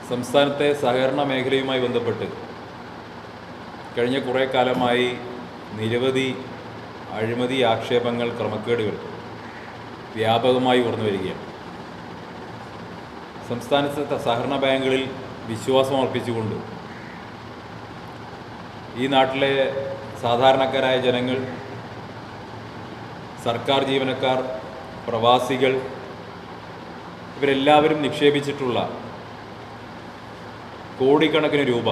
സംസ്ഥാനത്തെ സഹകരണ മേഖലയുമായി ബന്ധപ്പെട്ട് കഴിഞ്ഞ കുറേ കാലമായി നിരവധി അഴിമതി ആക്ഷേപങ്ങൾ, ക്രമക്കേടുകൾ വ്യാപകമായി ഉയർന്നു വരികയാണ്. സംസ്ഥാനത്തെ സഹകരണ ബാങ്കുകളിൽ വിശ്വാസം അർപ്പിച്ചുകൊണ്ട് ഈ നാട്ടിലെ സാധാരണക്കാരായ ജനങ്ങൾ, സർക്കാർ ജീവനക്കാർ, പ്രവാസികൾ ഇവരെല്ലാവരും നിക്ഷേപിച്ചിട്ടുള്ള കോടിക്കണക്കിന് രൂപ,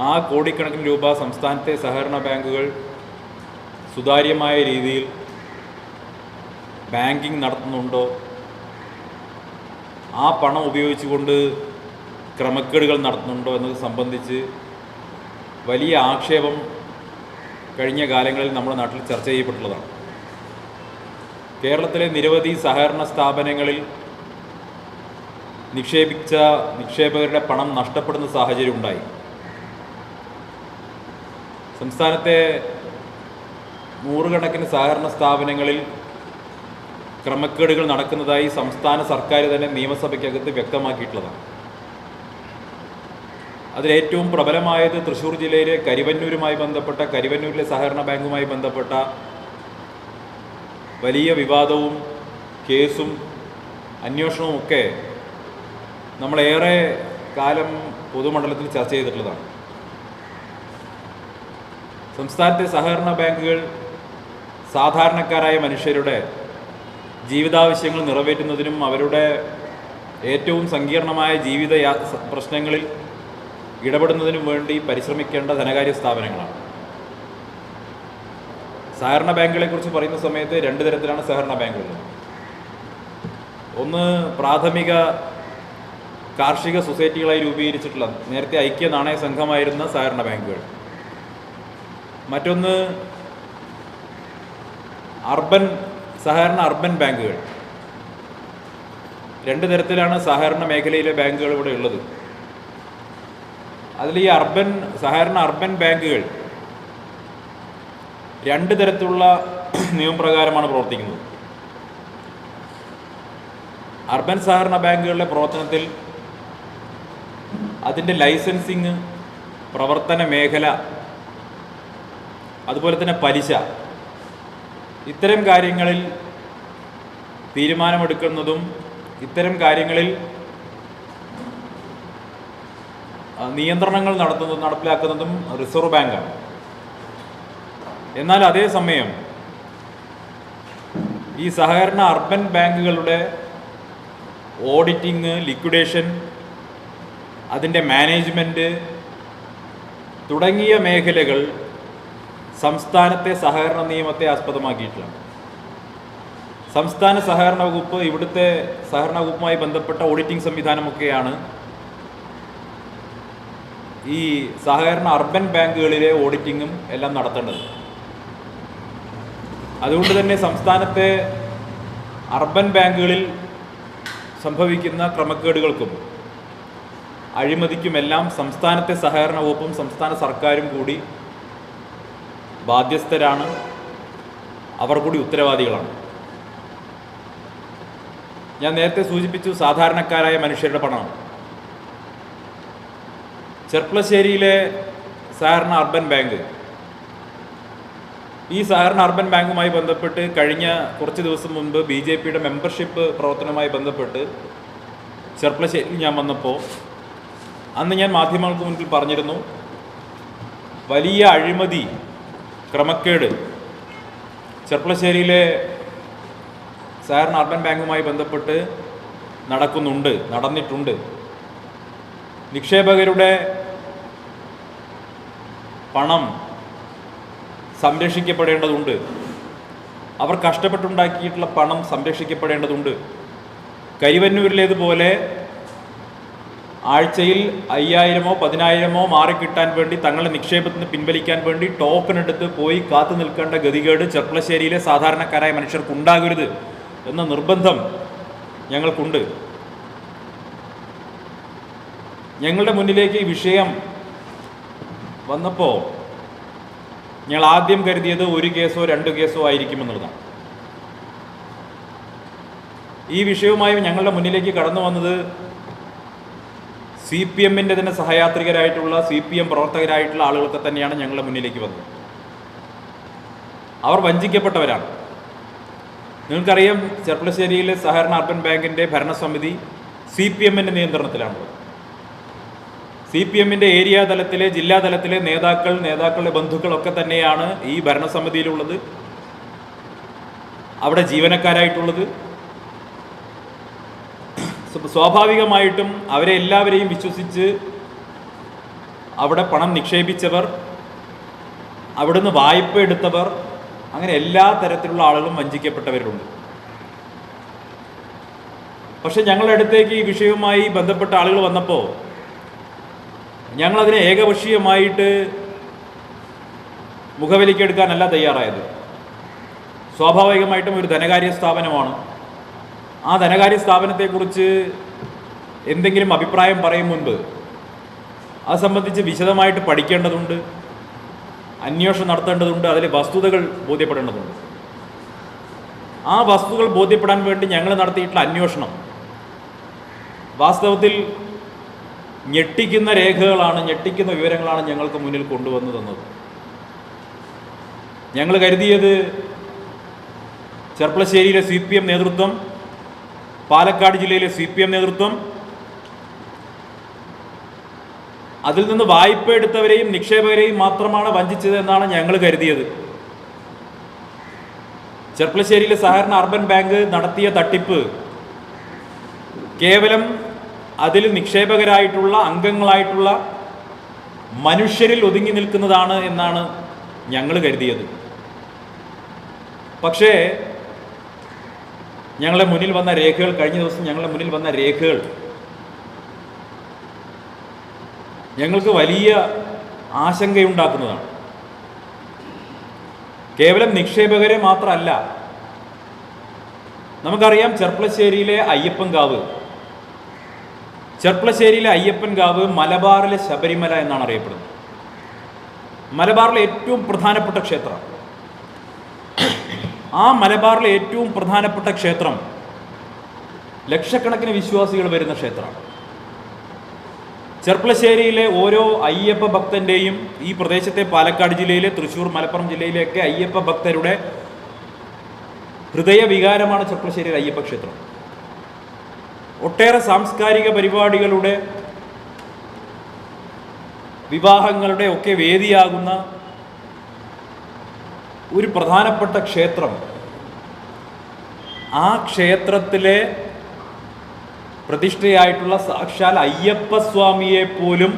ആ കോടിക്കണക്കിന് രൂപ സംസ്ഥാനത്തെ സഹകരണ ബാങ്കുകൾ സുതാര്യമായ രീതിയിൽ ബാങ്കിങ് നടത്തുന്നുണ്ടോ, ആ പണം ഉപയോഗിച്ചുകൊണ്ട് ക്രമക്കേടുകൾ നടത്തുന്നുണ്ടോ എന്നത് സംബന്ധിച്ച് വലിയ ആക്ഷേപം കഴിഞ്ഞ കാലങ്ങളിൽ നമ്മുടെ നാട്ടിൽ ചർച്ച ചെയ്യപ്പെട്ടുള്ളതാണ്. കേരളത്തിലെ നിരവധി സഹകരണ സ്ഥാപനങ്ങളിൽ നിക്ഷേപിച്ച നിക്ഷേപകരുടെ പണം നഷ്ടപ്പെടുന്ന സാഹചര്യം ഉണ്ടായി. സംസ്ഥാനത്തെ നൂറുകണക്കിന് സഹകരണ സ്ഥാപനങ്ങളിൽ ക്രമക്കേടുകൾ നടക്കുന്നതായി സംസ്ഥാന സർക്കാർ തന്നെ നിയമസഭയ്ക്കകത്ത് വ്യക്തമാക്കിയിട്ടുള്ളതാണ്. അതിലേറ്റവും പ്രബലമായത് തൃശ്ശൂർ ജില്ലയിലെ കരിവന്നൂരിലെ സഹകരണ ബാങ്കുമായി ബന്ധപ്പെട്ട വലിയ വിവാദവും കേസും അന്വേഷണവും ഒക്കെ നമ്മളേറെ കാലം പൊതുമണ്ഡലത്തിൽ ചർച്ച ചെയ്തിട്ടുള്ളതാണ്. സംസ്ഥാനത്തെ സഹകരണ ബാങ്കുകൾ സാധാരണക്കാരായ മനുഷ്യരുടെ ജീവിതാവശ്യങ്ങൾ നിറവേറ്റുന്നതിനും അവരുടെ ഏറ്റവും സങ്കീർണമായ ജീവിത പ്രശ്നങ്ങളിൽ ഇടപെടുന്നതിനും വേണ്ടി പരിശ്രമിക്കേണ്ട ധനകാര്യ സ്ഥാപനങ്ങളാണ്. സഹകരണ ബാങ്കുകളെക്കുറിച്ച് പറയുന്ന സമയത്ത് രണ്ട് തരത്തിലാണ് സഹകരണ ബാങ്കുകൾ. ഒന്ന് പ്രാഥമിക കാർഷിക സൊസൈറ്റികളായി രൂപീകരിച്ചിട്ടുള്ള, നേരത്തെ ഐക്യ നാണയ സംഘമായിരുന്ന സഹകരണ ബാങ്കുകൾ. മറ്റൊന്ന് സഹകരണ അർബൻ ബാങ്കുകൾ. രണ്ട് തരത്തിലാണ് സഹകരണ മേഖലയിലെ ബാങ്കുകൾ ഇവിടെ ഉള്ളത്. അതിൽ ഈ സഹകരണ അർബൻ ബാങ്കുകൾ രണ്ട് തരത്തിലുള്ള നിയമപ്രകാരമാണ് പ്രവർത്തിക്കുന്നത്. അർബൻ സഹകരണ ബാങ്കുകളുടെ പ്രവർത്തനത്തിൽ അതിൻ്റെ ലൈസൻസിങ്, പ്രവർത്തന മേഖല, അതുപോലെ തന്നെ പലിശ, ഇത്തരം കാര്യങ്ങളിൽ തീരുമാനമെടുക്കുന്നതും ഇത്തരം കാര്യങ്ങളിൽ നിയന്ത്രണങ്ങൾ നടപ്പിലാക്കുന്നതും റിസർവ് ബാങ്കാണ്. എന്നാൽ അതേസമയം ഈ സഹകരണ അർബൻ ബാങ്കുകളുടെ ഓഡിറ്റിങ്, ലിക്വിഡേഷൻ, അതിൻ്റെ മാനേജ്മെൻറ്റ് തുടങ്ങിയ മേഖലകൾ സംസ്ഥാനത്തെ സഹകരണ നിയമത്തെ ആസ്പദമാക്കിയിട്ടില്ല. സംസ്ഥാന സഹകരണ വകുപ്പ് ഇവിടുത്തെ സഹകരണ വകുപ്പുമായി ബന്ധപ്പെട്ട ഓഡിറ്റിംഗ് സംവിധാനമൊക്കെയാണ് ഈ സഹകരണ അർബൻ ബാങ്കുകളിലെ ഓഡിറ്റിങ്ങും എല്ലാം നടത്തേണ്ടത്. അതുകൊണ്ട് തന്നെ സംസ്ഥാനത്തെ അർബൻ ബാങ്കുകളിൽ സംഭവിക്കുന്ന ക്രമക്കേടുകൾക്കും അഴിമതിക്കുമെല്ലാം സംസ്ഥാനത്തെ സഹകരണ വകുപ്പും സംസ്ഥാന സർക്കാരും കൂടി ബാധ്യസ്ഥരാണ്, അവർ കൂടി ഉത്തരവാദികളാണ്. ഞാൻ നേരത്തെ സൂചിപ്പിച്ചു, സാധാരണക്കാരായ മനുഷ്യരുടെ പണമാണ്. ചെർപ്പളശ്ശേരിയിലെ സഹകരണ അർബൻ ബാങ്ക്, ഈ സഹകരണ അർബൻ ബാങ്കുമായി ബന്ധപ്പെട്ട് കഴിഞ്ഞ കുറച്ച് ദിവസം മുൻപ് BJPയുടെ മെമ്പർഷിപ്പ് പ്രവർത്തനവുമായി ബന്ധപ്പെട്ട് ചെർപ്പളശ്ശേരിയിൽ ഞാൻ വന്നപ്പോൾ അന്ന് ഞാൻ മാധ്യമങ്ങൾക്ക് മുൻപിൽ പറഞ്ഞിരുന്നു, വലിയ അഴിമതി, ക്രമക്കേട് ചെർപ്പളശ്ശേരിയിലെ സഹകരണ അർബൻ ബാങ്കുമായി ബന്ധപ്പെട്ട് നടന്നിട്ടുണ്ട്. നിക്ഷേപകരുടെ പണം സംരക്ഷിക്കപ്പെടേണ്ടതുണ്ട്. അവർ കഷ്ടപ്പെട്ടുണ്ടാക്കിയിട്ടുള്ള പണം സംരക്ഷിക്കപ്പെടേണ്ടതുണ്ട്. കരിവന്നൂരിലേതുപോലെ ആഴ്ചയിൽ 5000-ഓ 10,000-ഓ മാറിക്കിട്ടാൻ വേണ്ടി, തങ്ങളുടെ നിക്ഷേപത്തിന് പിൻവലിക്കാൻ വേണ്ടി ടോക്കൺ എടുത്ത് പോയി കാത്തു നിൽക്കേണ്ട ഗതികേട് ചെർപ്പളശ്ശേരിയിലെ സാധാരണക്കാരായ മനുഷ്യർക്കുണ്ടാകരുത് എന്ന നിർബന്ധം ഞങ്ങൾക്കുണ്ട്. ഞങ്ങളുടെ മുന്നിലേക്ക് ഈ വിഷയം വന്നപ്പോൾ ഞങ്ങൾ ആദ്യം കരുതിയത് 1 കേസോ 2 കേസോ ആയിരിക്കുമെന്നുള്ളതാണ്. ഈ വിഷയവുമായി ഞങ്ങളുടെ മുന്നിലേക്ക് കടന്നു വന്നത് CPM-ൻ്റെ തന്നെ സഹയാത്രികരായിട്ടുള്ള CPM പ്രവർത്തകരായിട്ടുള്ള ആളുകളൊക്കെ തന്നെയാണ് ഞങ്ങളുടെ മുന്നിലേക്ക് വന്നത്. അവർ വഞ്ചിക്കപ്പെട്ടവരാണ്. നിങ്ങൾക്കറിയാം, ചെർപ്പളശ്ശേരിയിലെ സഹകരണ അർബൻ ബാങ്കിൻ്റെ ഭരണസമിതി CPM-ൻ്റെ നിയന്ത്രണത്തിലാണുള്ളത്. CPM-ൻ്റെ ഏരിയ തലത്തിലെ, ജില്ലാ തലത്തിലെ നേതാക്കളുടെ ബന്ധുക്കളൊക്കെ തന്നെയാണ് ഈ ഭരണസമിതിയിലുള്ളത്, അവിടെ ജീവനക്കാരായിട്ടുള്ളത്. സ്വാഭാവികമായിട്ടും അവരെ എല്ലാവരെയും വിശ്വസിച്ച് അവിടെ പണം നിക്ഷേപിച്ചവർ, അവിടുന്ന് വായ്പ എടുത്തവർ, അങ്ങനെ എല്ലാ തരത്തിലുള്ള ആളുകളും വഞ്ചിക്കപ്പെട്ടവരുണ്ട്. പക്ഷെ ഞങ്ങളുടെ അടുത്തേക്ക് ഈ വിഷയവുമായി ബന്ധപ്പെട്ട ആളുകൾ വന്നപ്പോൾ ഞങ്ങളതിനെ ഏകപക്ഷീയമായിട്ട് മുഖവിലക്കെടുക്കാനല്ല തയ്യാറായത്. സ്വാഭാവികമായിട്ടും ഒരു ധനകാര്യ സ്ഥാപനമാണ്. ആ ധനകാര്യ സ്ഥാപനത്തെക്കുറിച്ച് എന്തെങ്കിലും അഭിപ്രായം പറയും മുൻപ് അത് സംബന്ധിച്ച് വിശദമായിട്ട് പഠിക്കേണ്ടതുണ്ട്, അന്വേഷണം നടത്തേണ്ടതുണ്ട്, അതിലെ വസ്തുതകൾ ബോധ്യപ്പെടേണ്ടതുണ്ട്. ആ വസ്തുതകൾ ബോധ്യപ്പെടാൻ വേണ്ടി ഞങ്ങൾ നടത്തിയിട്ടുള്ള അന്വേഷണം വാസ്തവത്തിൽ ഞെട്ടിക്കുന്ന രേഖകളാണ്, ഞെട്ടിക്കുന്ന വിവരങ്ങളാണ് ഞങ്ങൾക്ക് മുന്നിൽ കൊണ്ടുവന്നു തന്നത്. ഞങ്ങൾ കരുതിയത് ചെർപ്പളശ്ശേരിയിലെ CPM നേതൃത്വം, പാലക്കാട് ജില്ലയിലെ CPM നേതൃത്വം, അതിൽ നിന്ന് വായ്പ എടുത്തവരെയും നിക്ഷേപകരെയും മാത്രമാണ് വഞ്ചിച്ചത് എന്നാണ് ഞങ്ങൾ കരുതിയത്. ചെർപ്പളശ്ശേരിയിലെ സഹകരണ അർബൻ ബാങ്ക് നടത്തിയ തട്ടിപ്പ് കേവലം അതിൽ നിക്ഷേപകരായിട്ടുള്ള അംഗങ്ങളായിട്ടുള്ള മനുഷ്യരിൽ ഒതുങ്ങി നിൽക്കുന്നതാണ് എന്നാണ് ഞങ്ങൾ കരുതിയത്. പക്ഷേ ഞങ്ങളുടെ മുന്നിൽ വന്ന രേഖകൾ, കഴിഞ്ഞ ദിവസം ഞങ്ങളുടെ മുന്നിൽ വന്ന രേഖകൾ ഞങ്ങൾക്ക് വലിയ ആശങ്കയുണ്ടാക്കുന്നതാണ്. കേവലം നിക്ഷേപകരെ മാത്രമല്ല, നമുക്കറിയാം ചെർപ്പളശ്ശേരിയിലെ അയ്യപ്പൻകാവ് മലബാറിലെ ശബരിമല എന്നാണ് അറിയപ്പെടുന്നത്. മലബാറിലെ ഏറ്റവും പ്രധാനപ്പെട്ട ക്ഷേത്രം. ആ മലബാറിലെ ഏറ്റവും പ്രധാനപ്പെട്ട ക്ഷേത്രം ലക്ഷക്കണക്കിന് വിശ്വാസികൾ വരുന്ന ക്ഷേത്രമാണ്. ചെർപ്പളശ്ശേരിയിലെ ഓരോ അയ്യപ്പ ഭക്തൻ്റെയും, ഈ പ്രദേശത്തെ പാലക്കാട് ജില്ലയിലെ, തൃശ്ശൂർ, മലപ്പുറം ജില്ലയിലെയൊക്കെ അയ്യപ്പ ഭക്തരുടെ ഹൃദയവികാരമാണ് ചെർപ്പളശ്ശേരിയിലെ അയ്യപ്പ ക്ഷേത്രം. ഒട്ടേറെ സാംസ്കാരിക പരിപാടികളുടെ, വിവാഹങ്ങളുടെ ഒക്കെ വേദിയാകുന്ന ഒരു പ്രധാനപ്പെട്ട ക്ഷേത്രം. ആ ക്ഷേത്രത്തിലെ പ്രതിഷ്ഠയായിട്ടുള്ള സാക്ഷാൽ അയ്യപ്പസ്വാമിയെ പോലും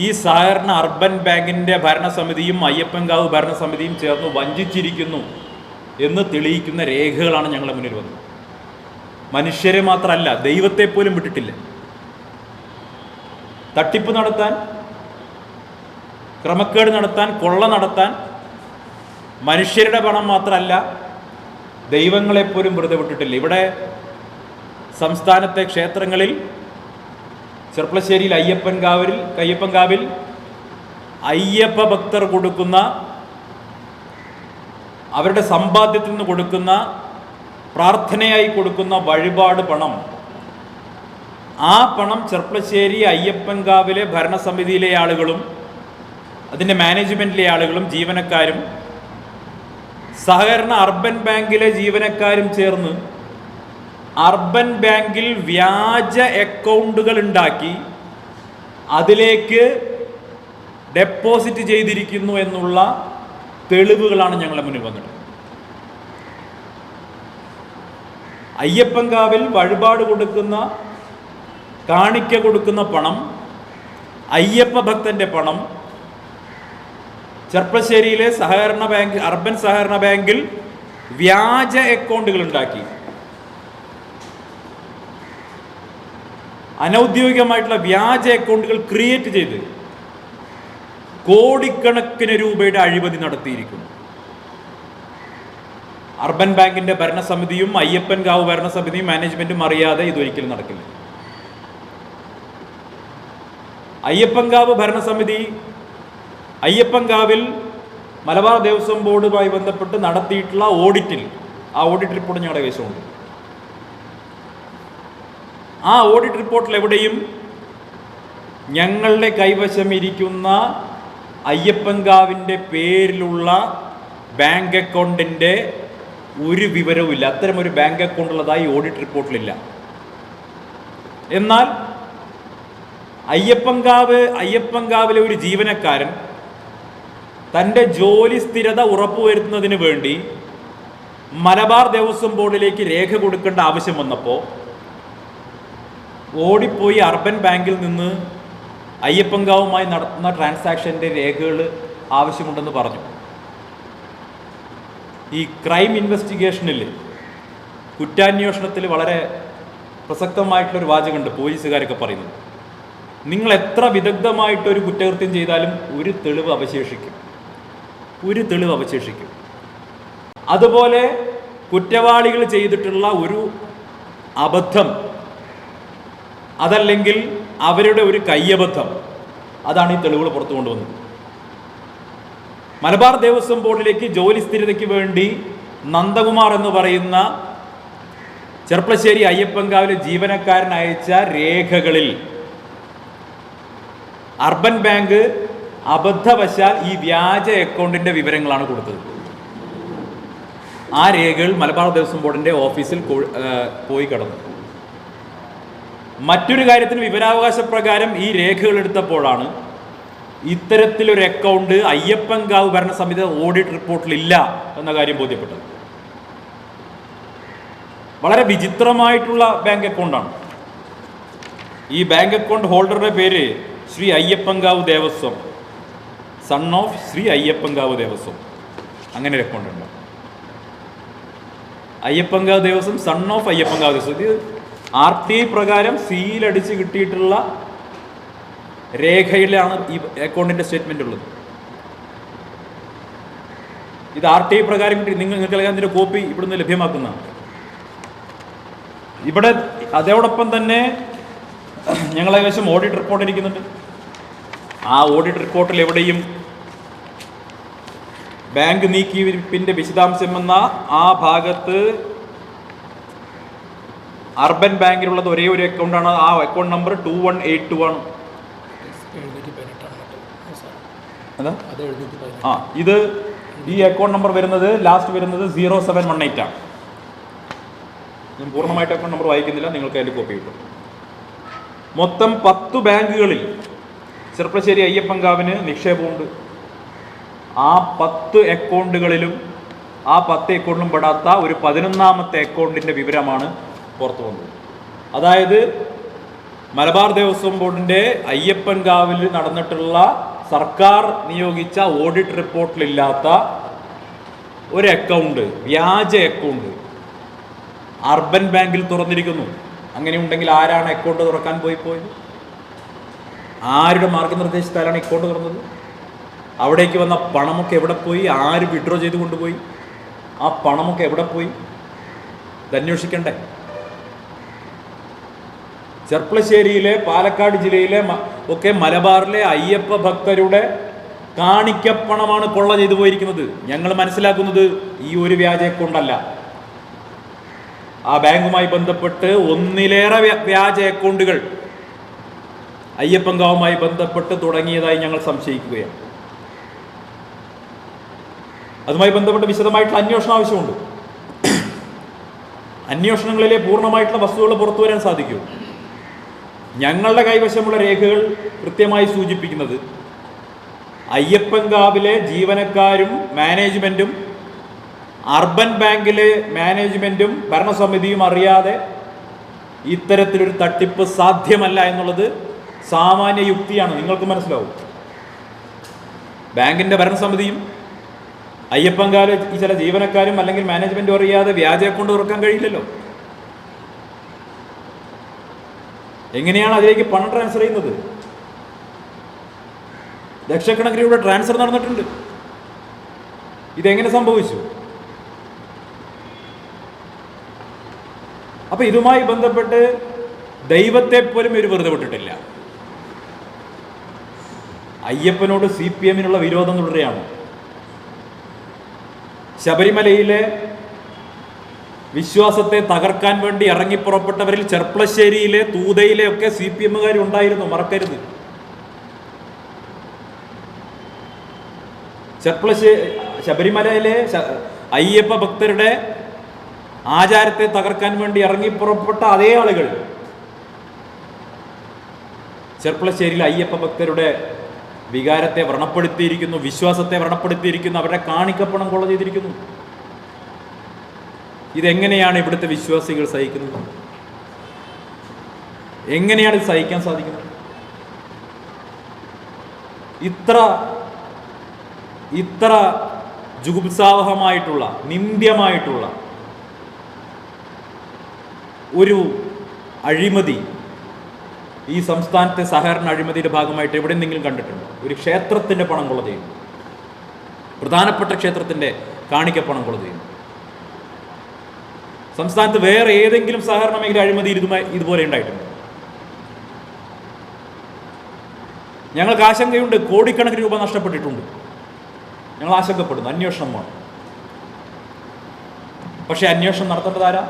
ഈ സഹകരണ അർബൻ ബാങ്കിൻ്റെ ഭരണസമിതിയും അയ്യപ്പൻകാവ് ഭരണസമിതിയും ചേർന്ന് വഞ്ചിച്ചിരിക്കുന്നു എന്ന് തെളിയിക്കുന്ന രേഖകളാണ് ഞങ്ങളുടെ മുന്നിൽ വന്നത്. മനുഷ്യരെ മാത്രമല്ല, ദൈവത്തെ പോലും വിട്ടിട്ടില്ല. തട്ടിപ്പ് നടത്താൻ, ക്രമക്കേട് നടത്താൻ, കൊള്ള നടത്താൻ മനുഷ്യരുടെ പണം മാത്രമല്ല, ദൈവങ്ങളെപ്പോലും വെറുതെ വിട്ടിട്ടില്ല. ഇവിടെ സംസ്ഥാനത്തെ ക്ഷേത്രങ്ങളിൽ, ചെർപ്പളശ്ശേരിയിൽ അയ്യപ്പൻകാവിൽ അയ്യപ്പ ഭക്തർ കൊടുക്കുന്ന, അവരുടെ സമ്പാദ്യത്തിൽ നിന്ന് കൊടുക്കുന്ന, പ്രാർത്ഥനയായി കൊടുക്കുന്ന വഴിപാട് പണം, ആ പണം ചെർപ്പളശ്ശേരി അയ്യപ്പൻകാവിലെ ഭരണസമിതിയിലെ ആളുകളും അതിൻ്റെ മാനേജ്മെൻറ്റിലെ ആളുകളും ജീവനക്കാരും സഹകരണ അർബൻ ബാങ്കിലെ ജീവനക്കാരും ചേർന്ന് അർബൻ ബാങ്കിൽ വ്യാജ അക്കൗണ്ടുകൾ ഉണ്ടാക്കി അതിലേക്ക് ഡെപ്പോസിറ്റ് ചെയ്തിരിക്കുന്നു എന്നുള്ള തെളിവുകളാണ് ഞങ്ങളുടെ മുന്നിൽ വന്നത്. അയ്യപ്പൻകാവിൽ വഴിപാട് കൊടുക്കുന്ന, കാണിക്ക കൊടുക്കുന്ന പണം, അയ്യപ്പ ഭക്തൻ്റെ പണം ചെർപ്പളശ്ശേരിയിലെ അർബൻ സഹകരണ ബാങ്കിൽ വ്യാജ അക്കൗണ്ടുകൾ ഉണ്ടാക്കി അനൗദ്യോഗികമായിട്ടുള്ള വ്യാജ അക്കൗണ്ടുകൾ ക്രിയേറ്റ് ചെയ്ത് കോടിക്കണക്കിന് രൂപയുടെ അഴിമതി നടത്തിയിരിക്കുന്നു. അർബൻ ബാങ്കിന്റെ ഭരണസമിതിയും അയ്യപ്പൻകാവ് ഭരണസമിതിയും മാനേജ്മെന്റും അറിയാതെ ഇതൊരിക്കലും നടക്കില്ല. അയ്യപ്പൻകാവ് ഭരണസമിതി അയ്യപ്പൻകാവിൽ മലബാർ ദേവസ്വം ബോർഡുമായി ബന്ധപ്പെട്ട് നടത്തിയിട്ടുള്ള ഓഡിറ്റിൽ, ആ ഓഡിറ്റ് റിപ്പോർട്ട് ഞങ്ങളുടെ കൈവശമുണ്ട്. ആ ഓഡിറ്റ് റിപ്പോർട്ടിൽ എവിടെയും ഞങ്ങളുടെ കൈവശം ഇരിക്കുന്ന അയ്യപ്പൻകാവിൻ്റെ പേരിലുള്ള ബാങ്ക് അക്കൗണ്ടിൻ്റെ ഒരു വിവരവുമില്ല. അത്തരമൊരു ബാങ്ക് അക്കൗണ്ട് ഉള്ളതായി ഓഡിറ്റ് റിപ്പോർട്ടിലില്ല. എന്നാൽ അയ്യപ്പൻകാവിലെ ഒരു ജീവനക്കാരൻ തൻ്റെ ജോലി സ്ഥിരത ഉറപ്പുവരുത്തുന്നതിന് വേണ്ടി മലബാർ ദേവസ്വം ബോർഡിലേക്ക് രേഖ കൊടുക്കേണ്ട ആവശ്യം വന്നപ്പോൾ ഓടിപ്പോയി അർബൻ ബാങ്കിൽ നിന്ന് അയ്യപ്പൻകാവുമായി നടത്തുന്ന ട്രാൻസാക്ഷൻ്റെ രേഖകൾ ആവശ്യമുണ്ടെന്ന് പറഞ്ഞു. ഈ ക്രൈം ഇൻവെസ്റ്റിഗേഷനിൽ, കുറ്റാന്വേഷണത്തിൽ വളരെ പ്രസക്തമായിട്ടുള്ളൊരു വാചകമുണ്ട് പോലീസുകാരൊക്കെ പറയുന്നത്. നിങ്ങൾ എത്ര വിദഗ്ധമായിട്ടൊരു കുറ്റകൃത്യം ചെയ്താലും ഒരു തെളിവ് അവശേഷിക്കും. അതുപോലെ കുറ്റവാളികൾ ചെയ്തിട്ടുള്ള ഒരു അബദ്ധം, അതല്ലെങ്കിൽ അവരുടെ ഒരു കയ്യബദ്ധം, അതാണ് ഈ തെളിവുകൾ പുറത്തു കൊണ്ടുവന്നത്. മലബാർ ദേവസ്വം ബോർഡിലേക്ക് ജോലി സ്ഥിരതയ്ക്ക് വേണ്ടി നന്ദകുമാർ എന്ന് പറയുന്ന ചെർപ്പളശ്ശേരി അയ്യപ്പൻകാവിലെ ജീവനക്കാരൻ അയച്ച രേഖകളിൽ അർബൻ ബാങ്ക് അബദ്ധവശാൽ ഈ വ്യാജ അക്കൗണ്ടിൻ്റെ വിവരങ്ങളാണ് കൊടുത്തത്. ആ രേഖകൾ മലബാർ ദേവസ്വം ബോർഡിൻ്റെ ഓഫീസിൽ പോയി കിടന്നു. മറ്റൊരു കാര്യത്തിന് വിവരാവകാശ പ്രകാരം ഈ രേഖകൾ എടുത്തപ്പോഴാണ് ഇത്തരത്തിലൊരു അക്കൗണ്ട് അയ്യപ്പൻകാവ് ഭരണസമിതി ഓഡിറ്റ് റിപ്പോർട്ടിലില്ല എന്ന കാര്യം ബോധ്യപ്പെട്ടത്. വളരെ വിചിത്രമായിട്ടുള്ള ബാങ്ക് അക്കൗണ്ടാണ്. ഈ ബാങ്ക് അക്കൗണ്ട് ഹോൾഡറുടെ പേര് ശ്രീ അയ്യപ്പൻകാവ് ദേവസ്വം, സൺ ഓഫ് ശ്രീ അയ്യപ്പൻകാവ് ദേവസ്വം, അങ്ങനെ ഒരു അക്കൗണ്ട് ഉണ്ട്. Ayyappankavu Devaswom, son of Ayyappankavu Devaswom. ഇത് RTI പ്രകാരം സീലടിച്ച് കിട്ടിയിട്ടുള്ള രേഖയിലാണ് ഈ അക്കൗണ്ടിൻ്റെ സ്റ്റേറ്റ്മെൻ്റ് ഉള്ളത്. ഇത് RTI പ്രകാരം കിട്ടി. നിങ്ങൾക്ക് അതിൻ്റെ കോപ്പി ഇവിടുന്ന് ലഭ്യമാക്കുന്നതാണ്. ഇവിടെ അതോടൊപ്പം തന്നെ ഞങ്ങൾ ഏകദേശം ഓഡിറ്റ് റിപ്പോർട്ട് ഇരിക്കുന്നുണ്ട്. ആ ഓഡിറ്റ് റിപ്പോർട്ടിൽ എവിടെയും ബാങ്ക് നീക്കിയിരിപ്പിൻ്റെ വിശദാംശം എന്ന ആ ഭാഗത്ത് അർബൻ ബാങ്കിലുള്ളത് ഒരേ ഒരു അക്കൗണ്ടാണ്. ആ അക്കൗണ്ട് നമ്പർ 2182 ആണ്. ഇത് ഈ അക്കൗണ്ട് നമ്പർ വരുന്നത് ലാസ്റ്റ് വരുന്നത് 0718 ആണ്. ഞാൻ പൂർണ്ണമായിട്ട് അക്കൗണ്ട് നമ്പർ വായിക്കുന്നില്ല, നിങ്ങൾക്ക് അതിൽ കോപ്പി കിട്ടും. മൊത്തം 10 ബാങ്കുകളിൽ ചെർപ്പളശ്ശേരി അയ്യപ്പൻകാവിന് നിക്ഷേപമുണ്ട്. ആ 10 അക്കൗണ്ടുകളിലും ആ 10 അക്കൗണ്ടിലും പെടാത്ത ഒരു 11ാമത്തെ അക്കൗണ്ടിൻ്റെ വിവരമാണ് പുറത്തു വന്നത്. അതായത് മലബാർ ദേവസ്വം ബോർഡിൻ്റെ അയ്യപ്പൻകാവിൽ നടന്നിട്ടുള്ള സർക്കാർ നിയോഗിച്ച ഓഡിറ്റ് റിപ്പോർട്ടിലില്ലാത്ത ഒരു അക്കൗണ്ട്, വ്യാജ അക്കൗണ്ട് അർബൻ ബാങ്കിൽ തുറന്നിരിക്കുന്നു. അങ്ങനെ ഉണ്ടെങ്കിൽ ആരാണ് അക്കൗണ്ട് തുറക്കാൻ പോയത്? ആരുടെ മാർഗനിർദ്ദേശത്താലാണ് അക്കൗണ്ട് തുറന്നത്? അവിടേക്ക് വന്ന പണമൊക്കെ എവിടെ പോയി? ആര് വിഡ്രോ ചെയ്ത് കൊണ്ടുപോയി? ആ പണമൊക്കെ എവിടെ പോയി? ഇത് അന്വേഷിക്കണ്ടേ? ചെർപ്പളശ്ശേരിയിലെ, പാലക്കാട് ജില്ലയിലെ ഒക്കെ മലബാറിലെ അയ്യപ്പ ഭക്തരുടെ കാണിക്കപ്പണമാണ് കൊള്ള ചെയ്തു പോയിരിക്കുന്നത്. ഞങ്ങൾ മനസ്സിലാക്കുന്നത് ഈ ഒരു വ്യാജ അക്കൗണ്ടല്ല. ആ ബാങ്കുമായി ബന്ധപ്പെട്ട് ഒന്നിലേറെ വ്യാജ അക്കൗണ്ടുകൾ അയ്യപ്പൻകാവുമായി ബന്ധപ്പെട്ട് തുടങ്ങിയതായി ഞങ്ങൾ സംശയിക്കുകയാണ്. അതുമായി ബന്ധപ്പെട്ട് വിശദമായിട്ടുള്ള അന്വേഷണം ആവശ്യമുണ്ട്. അന്വേഷണങ്ങളിലെ പൂർണ്ണമായിട്ടുള്ള വസ്തുതകൾ പുറത്തു വരാൻ സാധിക്കൂ. ഞങ്ങളുടെ കൈവശമുള്ള രേഖകൾ കൃത്യമായി സൂചിപ്പിക്കുന്നത് അയ്യപ്പൻകാവിലെ ജീവനക്കാരും മാനേജ്മെൻറ്റും അർബൻ ബാങ്കിലെ മാനേജ്മെൻറ്റും ഭരണസമിതിയും അറിയാതെ ഇത്തരത്തിലൊരു തട്ടിപ്പ് സാധ്യമല്ല എന്നുള്ളത് സാമാന്യ യുക്തിയാണ്. നിങ്ങൾക്ക് മനസ്സിലാവും. ബാങ്കിൻ്റെ ഭരണസമിതിയും അയ്യപ്പൻകാവിലെ ചില ജീവനക്കാരും അല്ലെങ്കിൽ മാനേജ്മെൻറ്റും അറിയാതെ വ്യാജ അക്കൗണ്ട് തുറക്കാൻ കഴിയില്ലല്ലോ. എങ്ങനെയാണ് അതിലേക്ക് പണം ട്രാൻസ്ഫർ ചെയ്യുന്നത്? ലക്ഷക്കണക്കിന് രൂപ ട്രാൻസ്ഫർ നടന്നിട്ടുണ്ട്. ഇതെങ്ങനെ സംഭവിച്ചു? അപ്പൊ ഇതുമായി ബന്ധപ്പെട്ട് ദൈവത്തെ പോലും ഇവർ വെറുതെ വിട്ടിട്ടില്ല. അയ്യപ്പനോട് CPM-നുള്ള വിരോധം തുടരുകയാണ്. ശബരിമലയിലെ വിശ്വാസത്തെ തകർക്കാൻ വേണ്ടി ഇറങ്ങിപ്പുറപ്പെട്ടവരിൽ ചെർപ്പളശ്ശേരിയിലെ, തൂതയിലെ ഒക്കെ CPM-കാർ ഉണ്ടായിരുന്നു, മറക്കരുത്. ശബരിമലയിലെ അയ്യപ്പ ഭക്തരുടെ ആചാരത്തെ തകർക്കാൻ വേണ്ടി ഇറങ്ങി പുറപ്പെട്ട അതേ ആളുകൾ ചെർപ്പളശ്ശേരിയിൽ അയ്യപ്പ ഭക്തരുടെ വികാരത്തെ വ്രണപ്പെടുത്തിയിരിക്കുന്നു, വിശ്വാസത്തെ വ്രണപ്പെടുത്തിയിരിക്കുന്നു, അവരുടെ കാണിക്കപ്പണം കൊള്ള ചെയ്തിരിക്കുന്നു. ഇതെങ്ങനെയാണ് ഇവിടുത്തെ വിശ്വാസികൾ സഹിക്കുന്നത്? എങ്ങനെയാണ് ഇത് സഹിക്കാൻ സാധിക്കുന്നത്? ഇത്ര ജുഗുപ്സാവഹമായിട്ടുള്ള, നിന്ദ്യമായിട്ടുള്ള ഒരു അഴിമതി ഈ സംസ്ഥാനത്തെ സഹകരണ അഴിമതിയുടെ ഭാഗമായിട്ട് എവിടെയെങ്കിലും കണ്ടിട്ടുണ്ടോ? ഒരു ക്ഷേത്രത്തിൻ്റെ പണം കൊള്ള ചെയ്യുന്നു, പ്രധാനപ്പെട്ട ക്ഷേത്രത്തിൻ്റെ കാണിക്കപ്പണം കൊള്ള ചെയ്യുന്നു. സംസ്ഥാനത്ത് വേറെ ഏതെങ്കിലും സഹകരണ മേഖല അഴിമതി ഇതുപോലെ ഉണ്ടായിട്ടുണ്ട്? ഞങ്ങൾക്ക് ആശങ്കയുണ്ട്. കോടിക്കണക്കിന് രൂപ നഷ്ടപ്പെട്ടിട്ടുണ്ട്. ഞങ്ങൾ ആശങ്കപ്പെടുന്നു. അന്വേഷണം വേണം. പക്ഷെ അന്വേഷണം നടത്തേണ്ടതാരാ?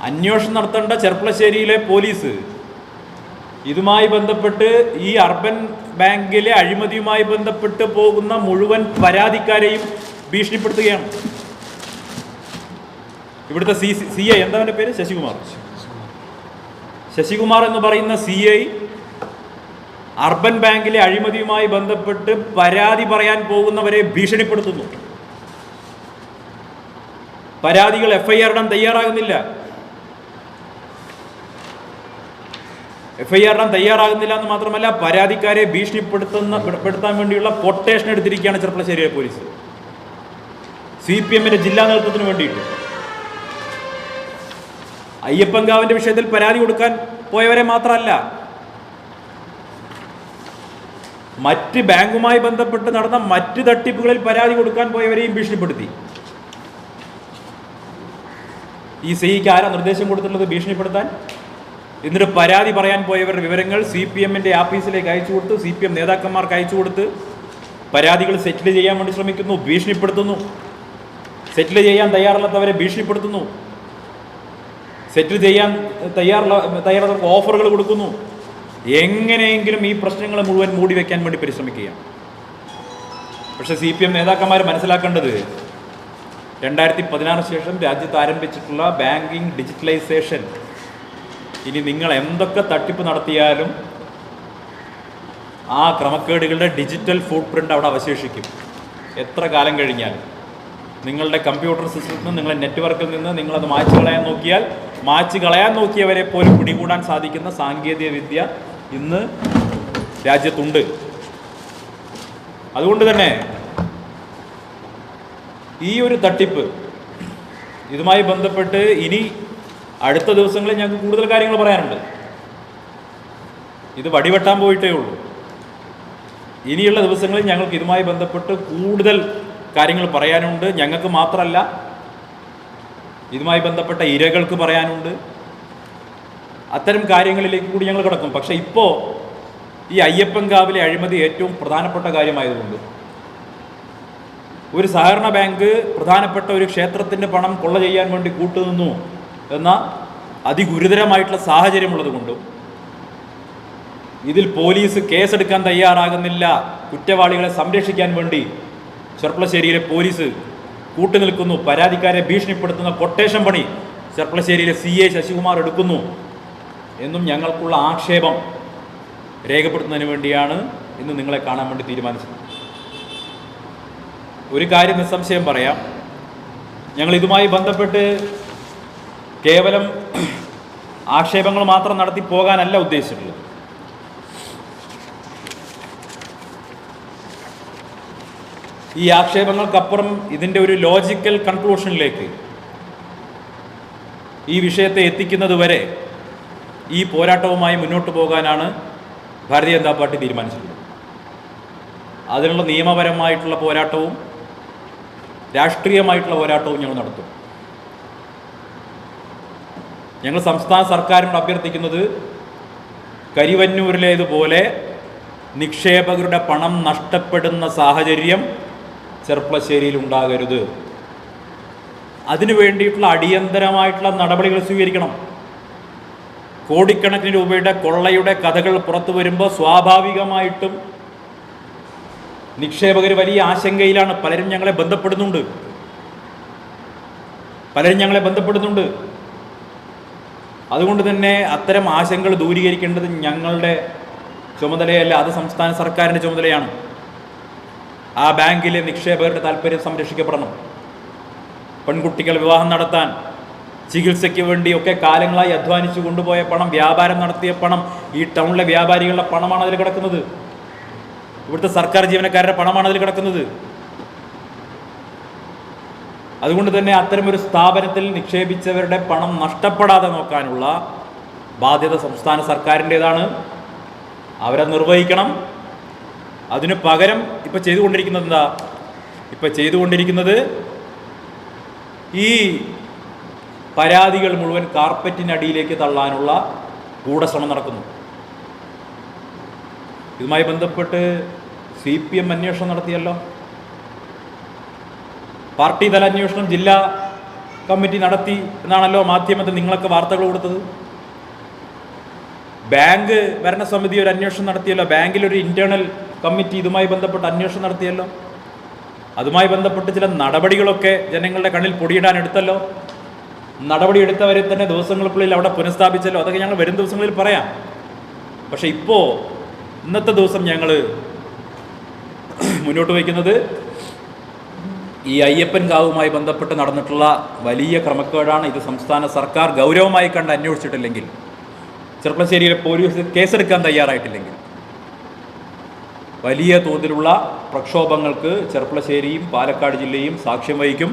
അന്വേഷണം നടത്തേണ്ട ചെർപ്പളശ്ശേരിയിലെ പോലീസ് ഇതുമായി ബന്ധപ്പെട്ട്, ഈ അർബൻ ബാങ്കിലെ അഴിമതിയുമായി ബന്ധപ്പെട്ട് പോകുന്ന മുഴുവൻ പരാതിക്കാരെയും ഭീഷണിപ്പെടുത്തുകയാണ്. ഇവിടുത്തെ CI എന്താ അവൻ്റെ പേര്? ശശികുമാർ എന്ന് പറയുന്ന CI അർബൻ ബാങ്കിലെ അഴിമതിയുമായി ബന്ധപ്പെട്ട് പരാതി പറയാൻ പോകുന്നവരെ ഭീഷണിപ്പെടുത്തുന്നു. പരാതികൾ FIR ഇടാൻ തയ്യാറാകുന്നില്ല. FIR ഇടാൻ തയ്യാറാകുന്നില്ല എന്ന് മാത്രമല്ല, പരാതിക്കാരെ ഭീഷണിപ്പെടുത്താൻ വേണ്ടിയുള്ള കൊട്ടേഷൻ എടുത്തിരിക്കുകയാണ് ചെർപ്പളശ്ശേരിയിലെ പോലീസ്. CPM ജില്ലാ നേതൃത്വത്തിന് വേണ്ടിയിട്ട്. അയ്യപ്പൻകാവിൻ്റെ വിഷയത്തിൽ പരാതി കൊടുക്കാൻ പോയവരെ മാത്രമല്ല, മറ്റ് ബാങ്കുമായി ബന്ധപ്പെട്ട് നടന്ന മറ്റ് തട്ടിപ്പുകളിൽ പരാതി കൊടുക്കാൻ പോയവരെയും ഭീഷണിപ്പെടുത്തി. ഈ CIക്ക് ആരാ നിർദ്ദേശം കൊടുത്തിട്ടുള്ളത് ഭീഷണിപ്പെടുത്താൻ? എന്നിട്ട് പരാതി പറയാൻ പോയവരുടെ വിവരങ്ങൾ CPM ആഫീസിലേക്ക് അയച്ചു കൊടുത്ത്, CPM നേതാക്കന്മാർക്ക് അയച്ചു കൊടുത്ത് പരാതികൾ സെറ്റിൽ ചെയ്യാൻ വേണ്ടി ശ്രമിക്കുന്നു, ഭീഷണിപ്പെടുത്തുന്നു. സെറ്റിൽ ചെയ്യാൻ തയ്യാറല്ലാത്തവരെ ഭീഷണിപ്പെടുത്തുന്നു. സെറ്റിൽ ചെയ്യാൻ തയ്യാറുള്ളവർക്ക് ഓഫറുകൾ കൊടുക്കുന്നു. എങ്ങനെയെങ്കിലും ഈ പ്രശ്നങ്ങൾ മുഴുവൻ മൂടി വയ്ക്കാൻ വേണ്ടി പരിശ്രമിക്കുകയാണ്. പക്ഷേ CPM നേതാക്കന്മാർ മനസ്സിലാക്കേണ്ടത് 2016 ശേഷം രാജ്യത്ത് ആരംഭിച്ചിട്ടുള്ള ബാങ്കിങ് ഡിജിറ്റലൈസേഷൻ, ഇനി നിങ്ങൾ എന്തൊക്കെ തട്ടിപ്പ് നടത്തിയാലും ആ ക്രമക്കേടുകളുടെ ഡിജിറ്റൽ ഫുട് പ്രിൻ്റ് അവിടെ അവശേഷിക്കും. എത്ര കാലം കഴിഞ്ഞാൽ നിങ്ങളുടെ കമ്പ്യൂട്ടർ സിസ്റ്റത്തിൽ നിന്ന്, നിങ്ങളുടെ നെറ്റ്വർക്കിൽ നിന്ന് നിങ്ങളത് മായ്ച്ചു കളയാൻ നോക്കിയവരെ പോലും പിടികൂടാൻ സാധിക്കുന്ന സാങ്കേതിക വിദ്യ ഇന്ന് രാജ്യത്തുണ്ട്. അതുകൊണ്ട് തന്നെ ഈ ഒരു തട്ടിപ്പ് ഇതുമായി ബന്ധപ്പെട്ട് ഇനി അടുത്ത ദിവസങ്ങളിൽ ഞങ്ങൾക്ക് കൂടുതൽ കാര്യങ്ങൾ പറയാനുണ്ട്. ഇത് വടിവെട്ടാൻ പോയിട്ടേ ഉള്ളൂ. ഇനിയുള്ള ദിവസങ്ങളിൽ ഞങ്ങൾക്ക് ഇതുമായി ബന്ധപ്പെട്ട് കൂടുതൽ കാര്യങ്ങൾ പറയാനുണ്ട്. ഞങ്ങൾക്ക് മാത്രമല്ല, ഇതുമായി ബന്ധപ്പെട്ട ഇരകൾക്ക് പറയാനുണ്ട്. അത്തരം കാര്യങ്ങളിലേക്ക് കൂടി ഞങ്ങൾ കിടക്കും. പക്ഷേ ഇപ്പോൾ ഈ അയ്യപ്പൻകാവിലെ അഴിമതി ഏറ്റവും പ്രധാനപ്പെട്ട കാര്യമായതുകൊണ്ട്, ഒരു സഹകരണ ബാങ്ക് പ്രധാനപ്പെട്ട ഒരു ക്ഷേത്രത്തിൻ്റെ പണം കൊള്ള ചെയ്യാൻ വേണ്ടി കൂട്ടുനിന്നു എന്ന അതിഗുരുതരമായിട്ടുള്ള സാഹചര്യമുള്ളത് കൊണ്ടും, ഇതിൽ പോലീസ് കേസെടുക്കാൻ തയ്യാറാകുന്നില്ല, കുറ്റവാളികളെ സംരക്ഷിക്കാൻ വേണ്ടി ചെർപ്പളശ്ശേരിയിലെ പോലീസ് കൂട്ടുനിൽക്കുന്നു, പരാതിക്കാരെ ഭീഷണിപ്പെടുത്തുന്ന കൊട്ടേഷൻ പണി ചെർപ്പളശ്ശേരിയിലെ CI ശശികുമാർ എടുക്കുന്നു എന്നും ഞങ്ങൾക്കുള്ള ആക്ഷേപം രേഖപ്പെടുത്തുന്നതിന് വേണ്ടിയാണ് ഇന്ന് നിങ്ങളെ കാണാൻ വേണ്ടി തീരുമാനിച്ചത്. ഒരു കാര്യം നിസ്സംശയം പറയാം, ഞങ്ങൾ ഇതുമായി ബന്ധപ്പെട്ട് കേവലം ആക്ഷേപങ്ങൾ മാത്രം നടത്തി പോകാനല്ല ഉദ്ദേശിച്ചിട്ടുള്ളത്. ഈ ആക്ഷേപങ്ങൾക്കപ്പുറം ഇതിൻ്റെ ഒരു ലോജിക്കൽ കൺക്ലൂഷനിലേക്ക് ഈ വിഷയത്തെ എത്തിക്കുന്നത് വരെ ഈ പോരാട്ടവുമായി മുന്നോട്ട് പോകാനാണ് ഭാരതീയ ജനതാ പാർട്ടി തീരുമാനിച്ചിട്ടുള്ളത്. അതിനുള്ള നിയമപരമായിട്ടുള്ള പോരാട്ടവും രാഷ്ട്രീയമായിട്ടുള്ള പോരാട്ടവും ഞങ്ങൾ നടത്തും. ഞങ്ങൾ സംസ്ഥാന സർക്കാരിനോട് അഭ്യർത്ഥിക്കുന്നത്, കരിവന്നൂരിലേതുപോലെ നിക്ഷേപകരുടെ പണം നഷ്ടപ്പെടുന്ന സാഹചര്യം ചെർപ്പളശ്ശേരിയിൽ ഉണ്ടാകരുത്. അതിനു വേണ്ടിയിട്ടുള്ള അടിയന്തരമായിട്ടുള്ള നടപടികൾ സ്വീകരിക്കണം. കോടിക്കണക്കിന് രൂപയുടെ കൊള്ളയുടെ കഥകൾ പുറത്തു വരുമ്പോൾ സ്വാഭാവികമായിട്ടും നിക്ഷേപകർ വലിയ ആശങ്കയിലാണ്. പലരും ഞങ്ങളെ ബന്ധപ്പെടുന്നുണ്ട്. അതുകൊണ്ട് തന്നെ അത്തരം ആശങ്കകൾ ദൂരീകരിക്കേണ്ടത് ഞങ്ങളുടെ ചുമതലയല്ല, അത് സംസ്ഥാന സർക്കാരിൻ്റെ ചുമതലയാണ്. ആ ബാങ്കിലെ നിക്ഷേപകരുടെ താല്പര്യം സംരക്ഷിക്കപ്പെടണം. പെൺകുട്ടികൾ വിവാഹം നടത്താൻ, ചികിത്സയ്ക്ക് വേണ്ടിയൊക്കെ കാലങ്ങളായി അധ്വാനിച്ചു കൊണ്ടുപോയ പണം, വ്യാപാരം നടത്തിയ പണം, ഈ ടൗണിലെ വ്യാപാരികളുടെ പണമാണ് അതിൽ കിടക്കുന്നത്. ഇവിടുത്തെ സർക്കാർ ജീവനക്കാരുടെ പണമാണ് അതിൽ കിടക്കുന്നത്. അതുകൊണ്ട് തന്നെ അത്തരമൊരു സ്ഥാപനത്തിൽ നിക്ഷേപിച്ചവരുടെ പണം നഷ്ടപ്പെടാതെ നോക്കാനുള്ള ബാധ്യത സംസ്ഥാന സർക്കാരിൻ്റേതാണ്. അവരെ നിർവഹിക്കണം. അതിന് പകരം ഇപ്പം ചെയ്തുകൊണ്ടിരിക്കുന്നത് എന്താ? ഈ പരാതികൾ മുഴുവൻ കാർപ്പറ്റിനടിയിലേക്ക് തള്ളാനുള്ള ഗൂഢശ്രമം നടക്കുന്നു. ഇതുമായി ബന്ധപ്പെട്ട് CPM അന്വേഷണം നടത്തിയല്ലോ. പാർട്ടി തല അന്വേഷണം ജില്ലാ കമ്മിറ്റി നടത്തി എന്നാണല്ലോ മാധ്യമത്തിൽ നിങ്ങളൊക്കെ വാർത്തകൾ കൊടുത്തത്. ബാങ്ക് ഭരണസമിതി ഒരു അന്വേഷണം നടത്തിയല്ലോ. ബാങ്കിലൊരു ഇന്റേണൽ കമ്മിറ്റി ഇതുമായി ബന്ധപ്പെട്ട് അന്വേഷണം നടത്തിയല്ലോ. അതുമായി ബന്ധപ്പെട്ട് ചില നടപടികളൊക്കെ ജനങ്ങളുടെ കണ്ണിൽ പൊടിയിടാൻ എടുത്തല്ലോ. നടപടി എടുത്തവരെ തന്നെ ദിവസങ്ങൾക്കുള്ളിൽ അവിടെ പുനഃസ്ഥാപിച്ചല്ലോ. അതൊക്കെ ഞങ്ങൾ വരും ദിവസങ്ങളിൽ പറയാം. പക്ഷെ ഇന്നത്തെ ദിവസം ഞങ്ങൾ മുന്നോട്ട് വയ്ക്കുന്നത് ഈ അയ്യപ്പൻ കാവുമായി ബന്ധപ്പെട്ട് നടന്നിട്ടുള്ള വലിയ ക്രമക്കേടാണ്. ഇത് സംസ്ഥാന സർക്കാർ ഗൗരവമായി കണ്ട് അന്വേഷിച്ചിട്ടില്ലെങ്കിൽ, ചെർപ്പളശ്ശേരിയിലെ പോലീസ് കേസെടുക്കാൻ തയ്യാറായിട്ടില്ലെങ്കിൽ വലിയ തോതിലുള്ള പ്രക്ഷോഭങ്ങൾക്ക് ചെർപ്പളശ്ശേരിയും പാലക്കാട് ജില്ലയും സാക്ഷ്യം വഹിക്കും.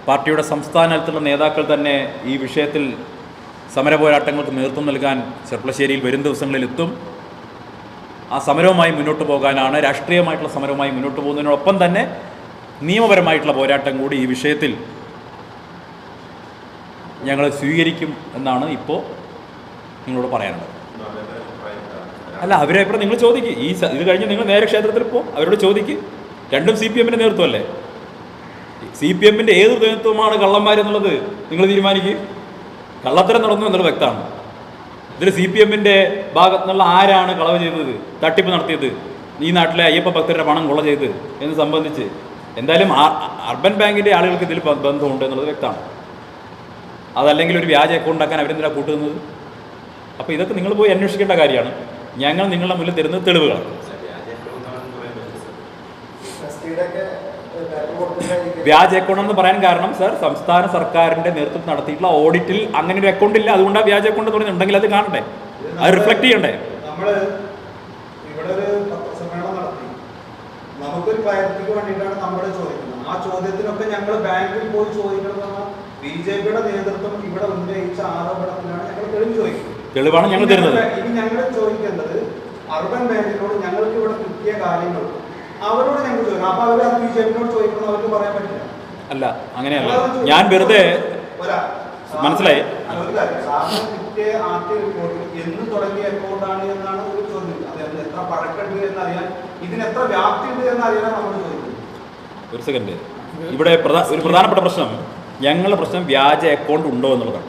പാർട്ടിയുടെ സംസ്ഥാന തലത്തിലുള്ള നേതാക്കൾ തന്നെ ഈ വിഷയത്തിൽ സമരപോരാട്ടങ്ങൾക്ക് നേതൃത്വം നൽകാൻ ചെർപ്പളശ്ശേരിയിൽ വരും ദിവസങ്ങളിൽ എത്തും. ആ സമരവുമായി മുന്നോട്ട് പോകാനാണ്, രാഷ്ട്രീയമായിട്ടുള്ള സമരവുമായി മുന്നോട്ട് പോകുന്നതിനോടൊപ്പം തന്നെ നിയമപരമായിട്ടുള്ള പോരാട്ടം കൂടി ഈ വിഷയത്തിൽ ഞങ്ങൾ സ്വീകരിക്കും എന്നാണ് ഇപ്പോൾ നിങ്ങളോട് പറയാനുള്ളത്. അല്ല, അവരെ ഇപ്പോൾ നിങ്ങൾ ചോദിക്കുക. ഇത് കഴിഞ്ഞ് നിങ്ങൾ നേരെ ക്ഷേത്രത്തിൽ പോകും, അവരോട് ചോദിക്കുക. രണ്ടും CPMൻ്റെ നേതൃത്വമല്ലേ? CPMൻ്റെ ഏത് നേതൃത്വമാണ് കള്ളന്മാരെന്നുള്ളത് നിങ്ങൾ തീരുമാനിക്കുക. കള്ളത്തരം നടന്നു എന്നുള്ളത് വ്യക്തമാണ്. ഇതിൽ CPMൻ്റെ ഭാഗത്തു നിന്നുള്ള ആരാണ് കളവ് ചെയ്തത്, തട്ടിപ്പ് നടത്തിയത്, ഈ നാട്ടിലെ അയ്യപ്പ ഭക്തരുടെ പണം കൊള്ള ചെയ്ത് എന്ന് സംബന്ധിച്ച് എന്തായാലും അർബൻ ബാങ്കിൻ്റെ ആളുകൾക്ക് ഇതിൽ ബന്ധമുണ്ട് എന്നുള്ളത് വ്യക്തമാണ്. അതല്ലെങ്കിൽ ഒരു വ്യാജ അക്കൗണ്ട് ഉണ്ടാക്കാൻ അവരെന്തിനാണ് കൂട്ടുന്നത്? അപ്പോൾ ഇതൊക്കെ നിങ്ങൾ പോയി അന്വേഷിക്കേണ്ട കാര്യമാണ്. ഞങ്ങൾ നിങ്ങളുടെ മുന്നിൽ തരുന്നത് തെളിവുകളാണ്. വ്യാജ അക്കൗണ്ട് എന്ന് പറയാൻ കാരണം സർ, സംസ്ഥാന സർക്കാരിന്റെ നേതൃത്വത്തിൽ നടത്തിയിട്ടുള്ള ഓഡിറ്റിൽ അങ്ങനെ ഒരു അക്കൗണ്ട് ഇല്ല. അതുകൊണ്ടാണ് വ്യാജ അക്കൗണ്ട് പറഞ്ഞിട്ടുണ്ടെങ്കിൽ അത് കാണണ്ടേ, അത് റിഫ്ലക്ട് ചെയ്യണ്ടേ. നമുക്കൊരു ക്ലാരിറ്റിക്ക് വേണ്ടിയിട്ടാണ് നമ്മൾ ചോദിക്കുന്നത്. ആ ചോദ്യത്തിനൊക്കെ ഞങ്ങൾ ബാങ്കിൽ പോയി ചോദിക്കുന്നത് BJPയുടെ നേതൃത്വം ഇവിടെ ഉന്നയിച്ച ആരോപണത്തിനാണ് ഞങ്ങൾ തെളിവ് ചോദിക്കുന്നത്. തെളിവാണ് ഞങ്ങൾ തരുന്നത്. ഇനി ഞങ്ങൾ ചോദിക്കേണ്ടത് അർബൻ ബാങ്കിനോട് ഞങ്ങൾക്ക് ഇവിടെ കിട്ടിയ കാര്യങ്ങൾ അവരോട് ഞങ്ങൾ ചോദിക്കണം. അപ്പൊ അവർ BJPയോട് ചോദിക്കണം, അവർക്ക് പറയാൻ പറ്റില്ല. അല്ല, അങ്ങനെയല്ല. ഞാൻ വെറുതെ മനസ്സിലായി. കിട്ടിയ ആദ്യ റിപ്പോർട്ടിൽ എന്ന് തുടങ്ങിയ അക്കൗണ്ടാണ് എന്നാണ് ഒരു ചോദ്യം. അതായത് എത്ര പഴക്കമുണ്ട് എന്നറിയാൻ, ഇതിന് എത്ര വ്യാപ്തി ഉണ്ട് എന്നറിയാൻ നമ്മൾ ചോദിക്കുന്നത്. ഒരു സെക്കൻഡ്. ഇവിടെ ഒരു പ്രധാനപ്പെട്ട പ്രശ്നം, ഞങ്ങളുടെ പ്രശ്നം വ്യാജ അക്കൗണ്ട് ഉണ്ടോ എന്നുള്ളതാണ്.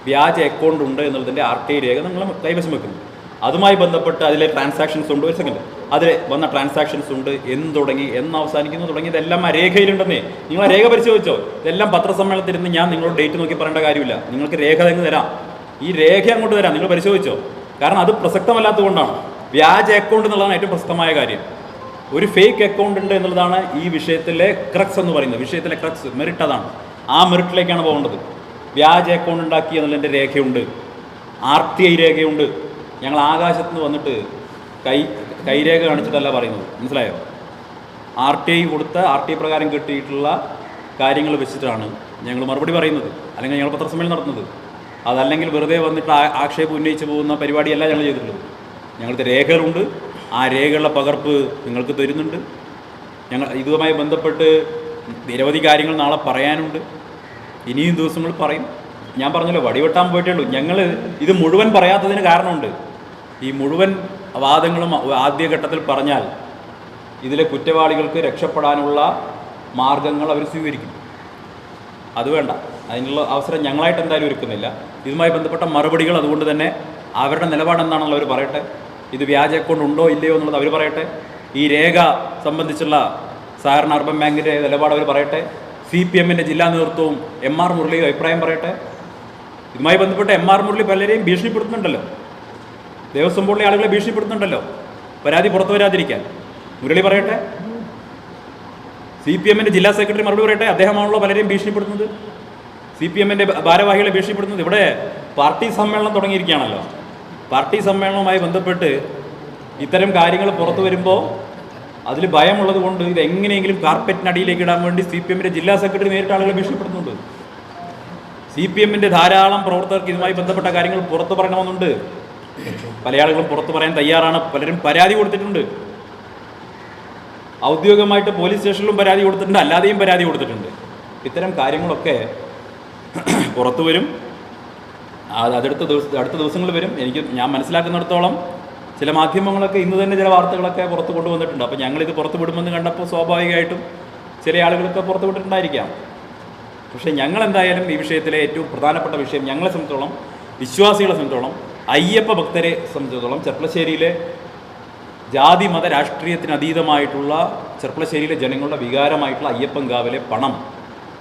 വ്യാജ അക്കൗണ്ട് ഉണ്ട് എന്നുള്ളതിൻ്റെ RTI രേഖ നിങ്ങൾ കൈവശം വെക്കുന്നു. അതുമായി ബന്ധപ്പെട്ട് അതിലെ ട്രാൻസാക്ഷൻസ് ഉണ്ട്. ഒരു സെക്കൻഡ്, അതിൽ വന്ന ട്രാൻസാക്ഷൻസ് ഉണ്ട്, എന്ന് തുടങ്ങി, എന്ന് അവസാനിക്കുന്നു തുടങ്ങിയതെല്ലാം ആ രേഖയിലുണ്ടെന്നേ. നിങ്ങൾ ആ രേഖ പരിശോധിച്ചോ? ഇതെല്ലാം പത്രസമ്മേളനത്തിൽ ഇരുന്ന് ഞാൻ നിങ്ങളോട് ഡേറ്റ് നോക്കി പറയേണ്ട കാര്യമില്ല. നിങ്ങൾക്ക് രേഖ തന്നെ തരാം. ഈ രേഖ അങ്ങോട്ട് തരാം, നിങ്ങൾ പരിശോധിച്ചോ. കാരണം അത് പ്രസക്തമല്ലാത്തതുകൊണ്ടാണ്. വ്യാജ അക്കൗണ്ട് എന്നുള്ളതാണ് ഏറ്റവും പ്രസക്തമായ കാര്യം. ഒരു ഫേക്ക് അക്കൗണ്ട് ഉണ്ട് എന്നുള്ളതാണ് ഈ വിഷയത്തിലെ ക്രക്സ് എന്ന് പറയുന്നത്. വിഷയത്തിലെ ക്രക്സ്, മെറിറ്റ് അതാണ്. ആ മെറിറ്റിലേക്കാണ് പോകേണ്ടത്. വ്യാജ അക്കൗണ്ട് ഉണ്ടാക്കി എന്നുള്ളതിൻ്റെ രേഖയുണ്ട്, RTI രേഖയുണ്ട്. ഞങ്ങൾ ആകാശത്ത് നിന്ന് വന്നിട്ട് കൈരേഖ കാണിച്ചിട്ടല്ല പറയുന്നത്, മനസ്സിലായോ? RTI കൊടുത്ത RTI പ്രകാരം കിട്ടിയിട്ടുള്ള കാര്യങ്ങൾ വെച്ചിട്ടാണ് ഞങ്ങൾ മറുപടി പറയുന്നത്, അല്ലെങ്കിൽ ഞങ്ങൾ പത്രസമ്മേളനം നടത്തുന്നത്. അതല്ലെങ്കിൽ വെറുതെ വന്നിട്ട് ആക്ഷേപം ഉന്നയിച്ച് പോകുന്ന പരിപാടിയല്ല ഞങ്ങൾ ചെയ്തിട്ടുള്ളത്. ഞങ്ങൾക്ക് രേഖകളുണ്ട്. ആ രേഖകളുടെ പകർപ്പ് നിങ്ങൾക്ക് തരുന്നുണ്ട്. ഞങ്ങൾ ഇതുമായി ബന്ധപ്പെട്ട് നിരവധി കാര്യങ്ങൾ നാളെ പറയാനുണ്ട്. ഇനിയും ദിവസങ്ങൾ പറയും. ഞാൻ പറഞ്ഞല്ലോ, വടിവെട്ടാൻ പോയിട്ടേ ഉള്ളൂ. ഞങ്ങൾ ഇത് മുഴുവൻ പറയാത്തതിന് കാരണമുണ്ട്. ഈ മുഴുവൻ വാദങ്ങളും ആദ്യഘട്ടത്തിൽ പറഞ്ഞാൽ ഇതിലെ കുറ്റവാളികൾക്ക് രക്ഷപ്പെടാനുള്ള മാർഗങ്ങൾ അവർ സ്വീകരിക്കും. അത് വേണ്ട, അതിനുള്ള അവസരം ഞങ്ങളായിട്ട് എന്തായാലും ഒരുക്കുന്നില്ല. ഇതുമായി ബന്ധപ്പെട്ട മറുപടികൾ അതുകൊണ്ട് തന്നെ അവരുടെ നിലപാട് എന്താണെന്നുള്ളത് അവർ പറയട്ടെ. ഇത് വ്യാജ അക്കൗണ്ട് ഉണ്ടോ ഇല്ലയോ എന്നുള്ളത് അവർ പറയട്ടെ. ഈ രേഖ സംബന്ധിച്ചുള്ള സഹകരണ അർബൻ ബാങ്കിൻ്റെ നിലപാട് അവർ പറയട്ടെ. CPM-ൻ്റെ ജില്ലാ നേതൃത്വവും MR മുരളിയും അഭിപ്രായം പറയട്ടെ. ഇതുമായി ബന്ധപ്പെട്ട് MR മുരളി പലരെയും ഭീഷണിപ്പെടുത്തുന്നുണ്ടല്ലോ, ദേവസ്വം ബോർഡിലെ ആളുകളെ ഭീഷണിപ്പെടുത്തുന്നുണ്ടല്ലോ പരാതി പുറത്തു വരാതിരിക്കാൻ. മുരളി പറയട്ടെ. CPM-ൻ്റെ ജില്ലാ സെക്രട്ടറി മറുപടി പറയട്ടെ. അദ്ദേഹമാണല്ലോ പലരെയും ഭീഷണിപ്പെടുത്തുന്നത്, CPM-ൻ്റെ ഭാരവാഹികളെ ഭീഷണിപ്പെടുത്തുന്നത്. ഇവിടെ പാർട്ടി സമ്മേളനം തുടങ്ങിയിരിക്കുകയാണല്ലോ. പാർട്ടി സമ്മേളനവുമായി ബന്ധപ്പെട്ട് ഇത്തരം കാര്യങ്ങൾ പുറത്തു വരുമ്പോൾ അതിൽ ഭയമുള്ളത് കൊണ്ട് ഇത് എങ്ങനെയെങ്കിലും കാർപ്പറ്റിനടിയിലേക്ക് ഇടാൻ വേണ്ടി CPM-ൻ്റെ ജില്ലാ സെക്രട്ടറി നേരിട്ട് ആളുകളെ ഭീഷണിപ്പെടുത്തുന്നുണ്ട്. CPM-ൻ്റെ ധാരാളം പ്രവർത്തകർക്ക് ഇതുമായി ബന്ധപ്പെട്ട കാര്യങ്ങൾ പുറത്തു പറയണമെന്നുണ്ട്. പല ആളുകളും പുറത്തു പറയാൻ തയ്യാറാണ്. പലരും പരാതി കൊടുത്തിട്ടുണ്ട്. ഔദ്യോഗികമായിട്ട് പോലീസ് സ്റ്റേഷനിലും പരാതി കൊടുത്തിട്ടുണ്ട്, അല്ലാതെയും പരാതി കൊടുത്തിട്ടുണ്ട്. ഇത്തരം കാര്യങ്ങളൊക്കെ പുറത്തു വരും. അടുത്ത ദിവസങ്ങളിൽ വരും. ഞാൻ മനസ്സിലാക്കുന്നിടത്തോളം ചില മാധ്യമങ്ങളൊക്കെ ഇന്ന് തന്നെ ചില വാർത്തകളൊക്കെ പുറത്ത് കൊണ്ടുവന്നിട്ടുണ്ട്. അപ്പോൾ ഞങ്ങളിത് പുറത്ത് വിടുമെന്ന് കണ്ടപ്പോൾ സ്വാഭാവികമായിട്ടും ചില ആളുകളൊക്കെ പുറത്ത് വിട്ടിട്ടുണ്ടായിരിക്കാം. പക്ഷേ ഞങ്ങളെന്തായാലും ഈ വിഷയത്തിലെ ഏറ്റവും പ്രധാനപ്പെട്ട വിഷയം ഞങ്ങളെ സംബന്ധിച്ചോളം, വിശ്വാസികളെ സംബന്ധിച്ചോളം, അയ്യപ്പ ഭക്തരെ സംബന്ധിച്ചിടത്തോളം ചെർപ്പളശ്ശേരിയിലെ ജാതി മത രാഷ്ട്രീയത്തിന് അതീതമായിട്ടുള്ള ചെർപ്പളശ്ശേരിയിലെ ജനങ്ങളുടെ വികാരമായിട്ടുള്ള അയ്യപ്പൻകാവിലെ പണം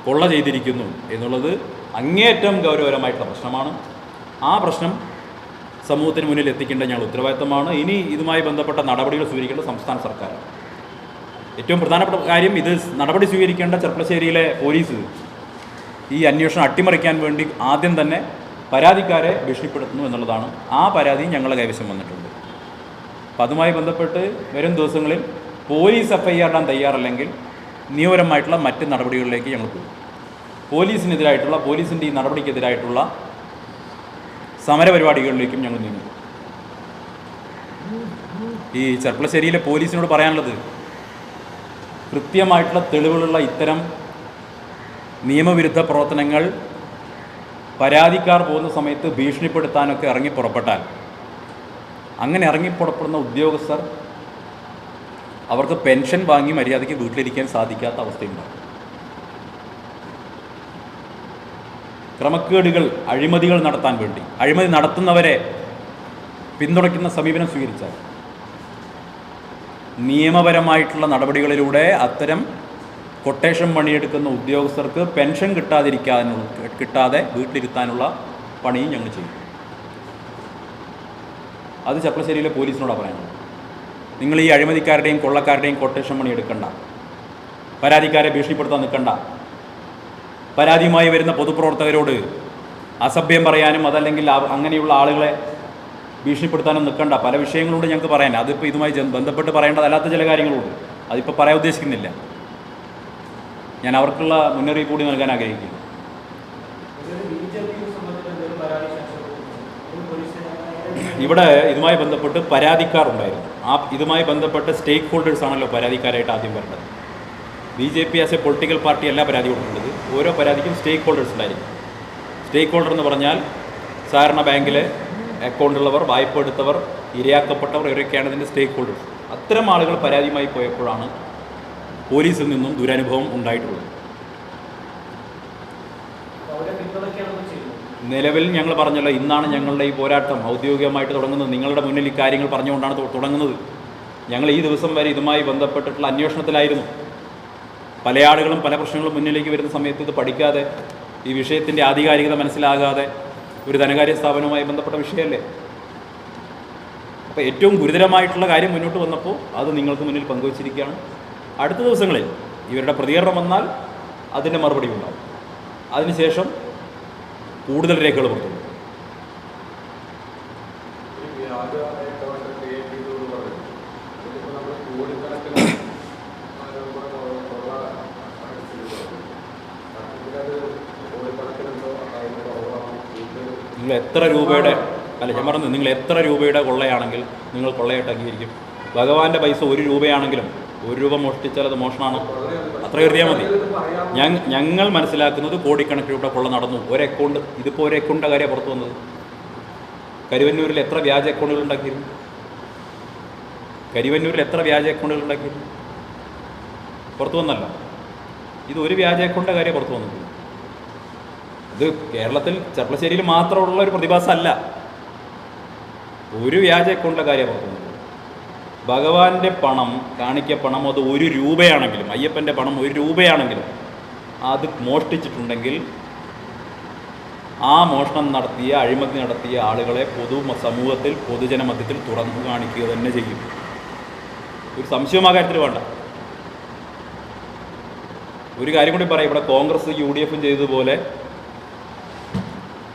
കൊള്ള ചെയ്തിരിക്കുന്നു എന്നുള്ളത് അങ്ങേയറ്റം ഗൗരവകരമായിട്ടുള്ള പ്രശ്നമാണ്. ആ പ്രശ്നം സമൂഹത്തിന് മുന്നിൽ എത്തിക്കേണ്ട ഞങ്ങൾ ഉത്തരവാദിത്തമാണ്. ഇനി ഇതുമായി ബന്ധപ്പെട്ട നടപടികൾ സ്വീകരിക്കേണ്ട സംസ്ഥാന സർക്കാർ. ഏറ്റവും പ്രധാനപ്പെട്ട കാര്യം, ഇത് നടപടി സ്വീകരിക്കേണ്ട ചെർപ്പളശ്ശേരിയിലെ പോലീസ് ഈ അന്വേഷണം അട്ടിമറിക്കാൻ വേണ്ടി ആദ്യം തന്നെ പരാതിക്കാരെ ഭീഷണിപ്പെടുത്തുന്നു എന്നുള്ളതാണ്. ആ പരാതി ഞങ്ങളുടെ കൈവശം വന്നിട്ടുണ്ട്. അപ്പം അതുമായി ബന്ധപ്പെട്ട് വരും ദിവസങ്ങളിൽ പോലീസ് FIR ഇടാൻ തയ്യാറല്ലെങ്കിൽ നിയമപരമായിട്ടുള്ള മറ്റ് നടപടികളിലേക്ക് ഞങ്ങൾ പോകും. പോലീസിൻ്റെ ഈ നടപടിക്കെതിരായിട്ടുള്ള സമരപരിപാടികളിലേക്കും ഞങ്ങൾ നീങ്ങും. ഈ ചെർപ്പളശ്ശേരിയിലെ പോലീസിനോട് പറയാനുള്ളത്, കൃത്യമായിട്ടുള്ള തെളിവുകളുള്ള ഇത്തരം നിയമവിരുദ്ധ പ്രവർത്തനങ്ങൾ പരാതിക്കാർ പോകുന്ന സമയത്ത് ഭീഷണിപ്പെടുത്താനൊക്കെ ഇറങ്ങി പുറപ്പെട്ടാൽ, അങ്ങനെ ഇറങ്ങിപ്പുറപ്പെടുന്ന ഉദ്യോഗസ്ഥർ അവർക്ക് പെൻഷൻ വാങ്ങി മര്യാദയ്ക്ക് വീട്ടിലിരിക്കാൻ സാധിക്കാത്ത അവസ്ഥയുണ്ടാകും. ക്രമക്കേടുകൾ, അഴിമതികൾ നടത്താൻ വേണ്ടി അഴിമതി നടത്തുന്നവരെ പിന്തുണയ്ക്കുന്ന സമീപനം സ്വീകരിച്ചാൽ നിയമപരമായിട്ടുള്ള നടപടികളിലൂടെ അത്തരം കൊട്ടേഷൻ പണിയെടുക്കുന്ന ഉദ്യോഗസ്ഥർക്ക് പെൻഷൻ കിട്ടാതെ വീട്ടിലിരുത്താനുള്ള പണിയും ഞങ്ങൾ ചെയ്യും. അത് ചെർപ്പളശ്ശേരിയിലെ പോലീസിനോടാണ് പറയുന്നത്. നിങ്ങൾ ഈ അഴിമതിക്കാരുടെയും കൊള്ളക്കാരുടെയും കൊട്ടേഷൻ പണി എടുക്കണ്ട, പരാതിക്കാരെ ഭീഷണിപ്പെടുത്താൻ നിൽക്കണ്ട, പരാതിയുമായി വരുന്ന പൊതുപ്രവർത്തകരോട് അസഭ്യം പറയാനും അതല്ലെങ്കിൽ അങ്ങനെയുള്ള ആളുകളെ ഭീഷണിപ്പെടുത്താനും നിൽക്കണ്ട. പല വിഷയങ്ങളുണ്ട് ഞങ്ങൾക്ക് പറയാൻ. അതിപ്പോൾ ഇതുമായി ബന്ധപ്പെട്ട് പറയേണ്ടതല്ലാത്ത ചില കാര്യങ്ങളുണ്ട്. അതിപ്പോൾ പറയാൻ ഉദ്ദേശിക്കുന്നില്ല. ഞാൻ അവർക്കുള്ള മുന്നറിയിപ്പ് കൂടി നൽകാൻ ആഗ്രഹിക്കുന്നു. ഇവിടെ ഇതുമായി ബന്ധപ്പെട്ട് പരാതിക്കാരുണ്ടായിരുന്നു. ഇതുമായി ബന്ധപ്പെട്ട് സ്റ്റേക്ക് ഹോൾഡേഴ്സ് ആണല്ലോ പരാതിക്കാരായിട്ട് ആദ്യം വരേണ്ടത്. BJP as A political party അല്ല പരാതി കൊടുക്കേണ്ടത്. ഓരോ പരാതിക്കും സ്റ്റേക്ക് ഹോൾഡേഴ്സ് ഉണ്ടായിരിക്കും. സ്റ്റേക്ക് ഹോൾഡർ എന്ന് പറഞ്ഞാൽ സഹകരണ ബാങ്കിലെ അക്കൗണ്ടുള്ളവർ, വായ്പ എടുത്തവർ, ഇരയാക്കപ്പെട്ടവർ, ഇവരൊക്കെയാണ് ഇതിൻ്റെ സ്റ്റേക്ക് ഹോൾഡേഴ്സ്. അത്തരം ആളുകൾ പരാതിയുമായി പോയപ്പോഴാണ് പോലീസിൽ നിന്നും ദുരനുഭവം ഉണ്ടായിട്ടുള്ളത്. നിലവിൽ ഞങ്ങൾ പറഞ്ഞല്ലോ, ഇന്നാണ് ഞങ്ങളുടെ ഈ പോരാട്ടം ഔദ്യോഗികമായിട്ട് തുടങ്ങുന്നത്. നിങ്ങളുടെ മുന്നിൽ ഈ കാര്യങ്ങൾ പറഞ്ഞുകൊണ്ടാണ് തുടങ്ങുന്നത്. ഞങ്ങൾ ഈ ദിവസം വരെ ഇതുമായി ബന്ധപ്പെട്ടിട്ടുള്ള അന്വേഷണത്തിലായിരുന്നു. പല ആളുകളും പല പ്രശ്നങ്ങളും മുന്നിലേക്ക് വരുന്ന സമയത്ത് ഇത് പഠിക്കാതെ, ഈ വിഷയത്തിൻ്റെ ആധികാരികത മനസ്സിലാകാതെ ഒരു ധനകാര്യ സ്ഥാപനവുമായി ബന്ധപ്പെട്ട വിഷയമല്ലേ. അപ്പോൾ ഏറ്റവും ഗുരുതരമായിട്ടുള്ള കാര്യം മുന്നോട്ട് വന്നപ്പോൾ അത് നിങ്ങൾക്ക് മുന്നിൽ പങ്കുവച്ചിരിക്കുകയാണ്. അടുത്ത ദിവസങ്ങളിൽ ഇവരുടെ പ്രതികരണം വന്നാൽ അതിൻ്റെ മറുപടി ഉണ്ടാകും. അതിനുശേഷം കൂടുതൽ രേഖകൾ പുറത്തുണ്ട്. നിങ്ങൾ എത്ര രൂപയുടെ ഞാൻ പറഞ്ഞു, നിങ്ങൾ എത്ര രൂപയുടെ കൊള്ളയാണെങ്കിൽ നിങ്ങൾ കൊള്ളയായിട്ട് അംഗീകരിക്കും. ഭഗവാന്റെ പൈസ 1 രൂപയാണെങ്കിലും 1 രൂപ മോഷ്ടിച്ചാൽ അത് മോഷണമാണ്. അത്ര എഴുതിയാൽ മതി. ഞങ്ങൾ മനസ്സിലാക്കുന്നത് കോടിക്കണക്കിന് രൂപ കൊള്ള നടന്നു. ഒരു അക്കൗണ്ട്, ഇതിപ്പോൾ ഒരു അക്കൗണ്ടിൻ്റെ കാര്യമാണ് പുറത്തു വന്നത്. കരുവന്നൂരിൽ എത്ര വ്യാജ അക്കൗണ്ടുകൾ ഉണ്ടാക്കിയിരുന്നു? പുറത്തു വന്നല്ലോ. ഇത് ഒരു വ്യാജ അക്കൗണ്ടിൻ്റെ കാര്യം പുറത്തു വന്നത്. ഇത് കേരളത്തിൽ ചെർപ്പളശ്ശേരിയിൽ മാത്രമുള്ള ഒരു പ്രതിഭാസമല്ല. ഒരു വ്യാജ അക്കൗണ്ടിൻ്റെ കാര്യം പുറത്തു വന്നത്. ഭഗവാന്റെ പണം, കാണിക്കപ്പണം, അത് 1 രൂപയാണെങ്കിലും, അയ്യപ്പൻ്റെ പണം 1 രൂപയാണെങ്കിലും അത് മോഷ്ടിച്ചിട്ടുണ്ടെങ്കിൽ ആ മോഷണം നടത്തിയ, അഴിമതി നടത്തിയ ആളുകളെ സമൂഹത്തിൽ, പൊതുജനമധ്യത്തിൽ തുറന്നു കാണിക്കുക തന്നെ ചെയ്യും. ഒരു സംശയം ആ കാര്യത്തിൽ വേണ്ട. ഒരു കാര്യം കൂടി പറയാം, ഇവിടെ കോൺഗ്രസ് UDF ചെയ്തതുപോലെ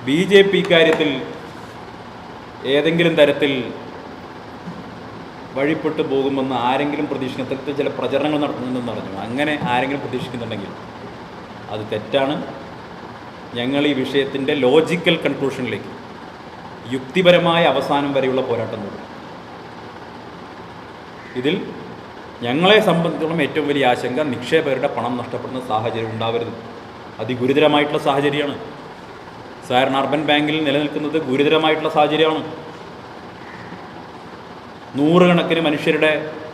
BJP ഇക്കാര്യത്തിൽ ഏതെങ്കിലും തരത്തിൽ വഴിപ്പെട്ടു പോകുമെന്ന് ആരെങ്കിലും പ്രതീക്ഷിക്കുന്ന ചില പ്രചരണങ്ങൾ നടത്തുന്നുണ്ടെന്ന് പറഞ്ഞു. അങ്ങനെ ആരെങ്കിലും പ്രതീക്ഷിക്കുന്നുണ്ടെങ്കിൽ അത് തെറ്റാണ്. ഞങ്ങൾ ഈ വിഷയത്തിൻ്റെ ലോജിക്കൽ കൺക്ലൂഷനിലേക്ക്, യുക്തിപരമായ അവസാനം വരെയുള്ള പോരാട്ടം നടത്തും. ഇതിൽ ഞങ്ങളെ സംബന്ധിച്ചിടത്തോളം ഏറ്റവും വലിയ ആശങ്ക നിക്ഷേപകരുടെ പണം നഷ്ടപ്പെടുന്ന സാഹചര്യം ഉണ്ടാവരുത്. അതിഗുരുതരമായിട്ടുള്ള സാഹചര്യമാണ്. സഹകരണ അർബൻ ബാങ്കിൽ നിലനിൽക്കുന്നത് ഗുരുതരമായിട്ടുള്ള സാഹചര്യമാണ്. 100 കണക്കിന് മനുഷ്യരുടെ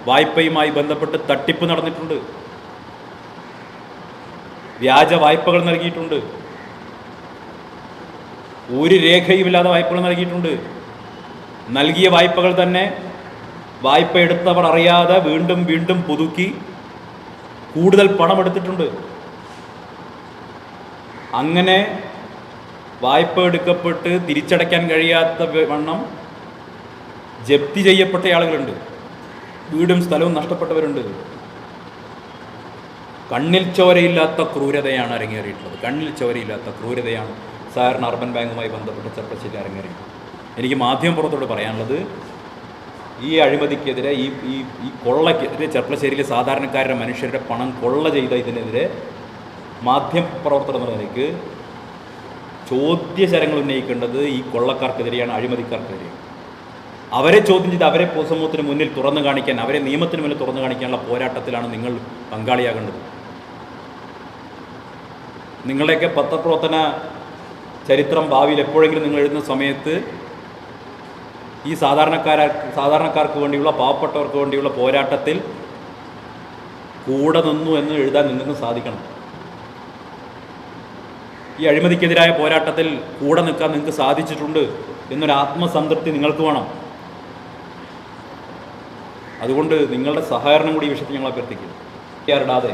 വായ്പയുമായി ബന്ധപ്പെട്ട് തട്ടിപ്പ് നടന്നിട്ടുണ്ട്. വ്യാജ വായ്പകൾ നൽകിയിട്ടുണ്ട്. ഒരു രേഖയുമില്ലാതെ വായ്പകൾ നൽകിയിട്ടുണ്ട്. നൽകിയ വായ്പകൾ തന്നെ വായ്പ എടുത്തവർ അറിയാതെ വീണ്ടും വീണ്ടും പുതുക്കി കൂടുതൽ പണമെടുത്തിട്ടുണ്ട്. അങ്ങനെ വായ്പ എടുക്കപ്പെട്ട് തിരിച്ചടയ്ക്കാൻ കഴിയാത്ത വണ്ണം ജപ്തി ചെയ്യപ്പെട്ട ആളുകളുണ്ട്. വീടും സ്ഥലവും നഷ്ടപ്പെട്ടവരുണ്ട്. കണ്ണിൽ ചോരയില്ലാത്ത ക്രൂരതയാണ് അരങ്ങേറിയിട്ടുള്ളത്. കണ്ണിൽ ചോരയില്ലാത്ത ക്രൂരതയാണ് സഹകരണ അർബൻ ബാങ്കുമായി ബന്ധപ്പെട്ട് ചെർപ്പശ്ശേരി അരങ്ങേറിയിട്ടുള്ളത്. എനിക്ക് മാധ്യമപുറത്തോട് പറയാനുള്ളത്, ഈ അഴിമതിക്കെതിരെ, ഈ കൊള്ളയ്ക്കെതിരെ, ചെർപ്പശ്ശേരിയിലെ സാധാരണക്കാരുടെ മനുഷ്യരുടെ പണം കൊള്ള ചെയ്ത ഇതിനെതിരെ മാധ്യമപ്രവർത്തകർ എന്ന നിലയ്ക്ക് ചോദ്യശരങ്ങൾ ഉന്നയിക്കേണ്ടത് ഈ കൊള്ളക്കാർക്കെതിരെയാണ്, അഴിമതിക്കാർക്കെതിരെയാണ്. അവരെ ചോദ്യം ചെയ്ത് അവരെ പൊതുസമൂഹത്തിന് മുന്നിൽ തുറന്നു കാണിക്കാൻ, അവരെ നിയമത്തിന് മുന്നിൽ തുറന്നു കാണിക്കാനുള്ള പോരാട്ടത്തിലാണ് നിങ്ങൾ പങ്കാളിയാകേണ്ടത്. നിങ്ങളുടെയൊക്കെ പത്രപ്രവർത്തന ചരിത്രം ഭാവിയിൽ എപ്പോഴെങ്കിലും നിങ്ങൾ എഴുതുന്ന സമയത്ത് ഈ സാധാരണക്കാർക്ക് വേണ്ടിയുള്ള, പാവപ്പെട്ടവർക്ക് വേണ്ടിയുള്ള പോരാട്ടത്തിൽ കൂടെ നിന്നു എന്ന് എഴുതാൻ നിങ്ങൾക്ക് സാധിക്കണം. ഈ അഴിമതിക്കെതിരായ പോരാട്ടത്തിൽ കൂടെ നിൽക്കാൻ നിങ്ങൾക്ക് സാധിച്ചിട്ടുണ്ട് എന്നൊരു ആത്മസംതൃപ്തി നിങ്ങൾക്ക് വേണം. അതുകൊണ്ട് നിങ്ങളുടെ സഹകരണം കൂടി ഈ വിഷയത്തിൽ ഞങ്ങൾ അഭ്യർത്ഥിക്കും. ഇടാതെ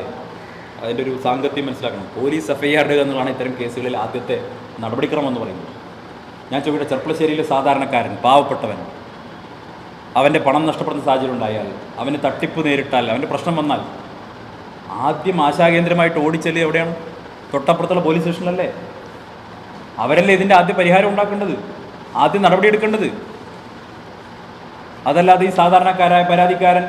അതിൻ്റെ ഒരു സാങ്കത്യം മനസ്സിലാക്കണം. പോലീസ് FIR ഇടുക എന്നുള്ളതാണ് ഇത്തരം കേസുകളിൽ ആദ്യത്തെ നടപടിക്രമം എന്ന് പറയുന്നത്. ഞാൻ ചോദിക്കട്ടെ, ചെർപ്പശ്ശേരിയിലെ സാധാരണക്കാരൻ, പാവപ്പെട്ടവൻ, അവൻ്റെ പണം നഷ്ടപ്പെടുന്ന സാഹചര്യം ഉണ്ടായാൽ, അവന് തട്ടിപ്പ് നേരിട്ടാൽ, അവൻ്റെ പ്രശ്നം വന്നാൽ ആദ്യം ആശാകേന്ദ്രമായിട്ട് ഓടിച്ചെല്ലുക എവിടെയാണ്? തൊട്ടപ്പുറത്തുള്ള പോലീസ് സ്റ്റേഷനിലല്ലേ? അവരല്ലേ ഇതിൻ്റെ ആദ്യം പരിഹാരം ഉണ്ടാക്കേണ്ടത്, ആദ്യം നടപടിയെടുക്കേണ്ടത്. അതല്ലാതെ ഈ സാധാരണക്കാരായ പരാതിക്കാരൻ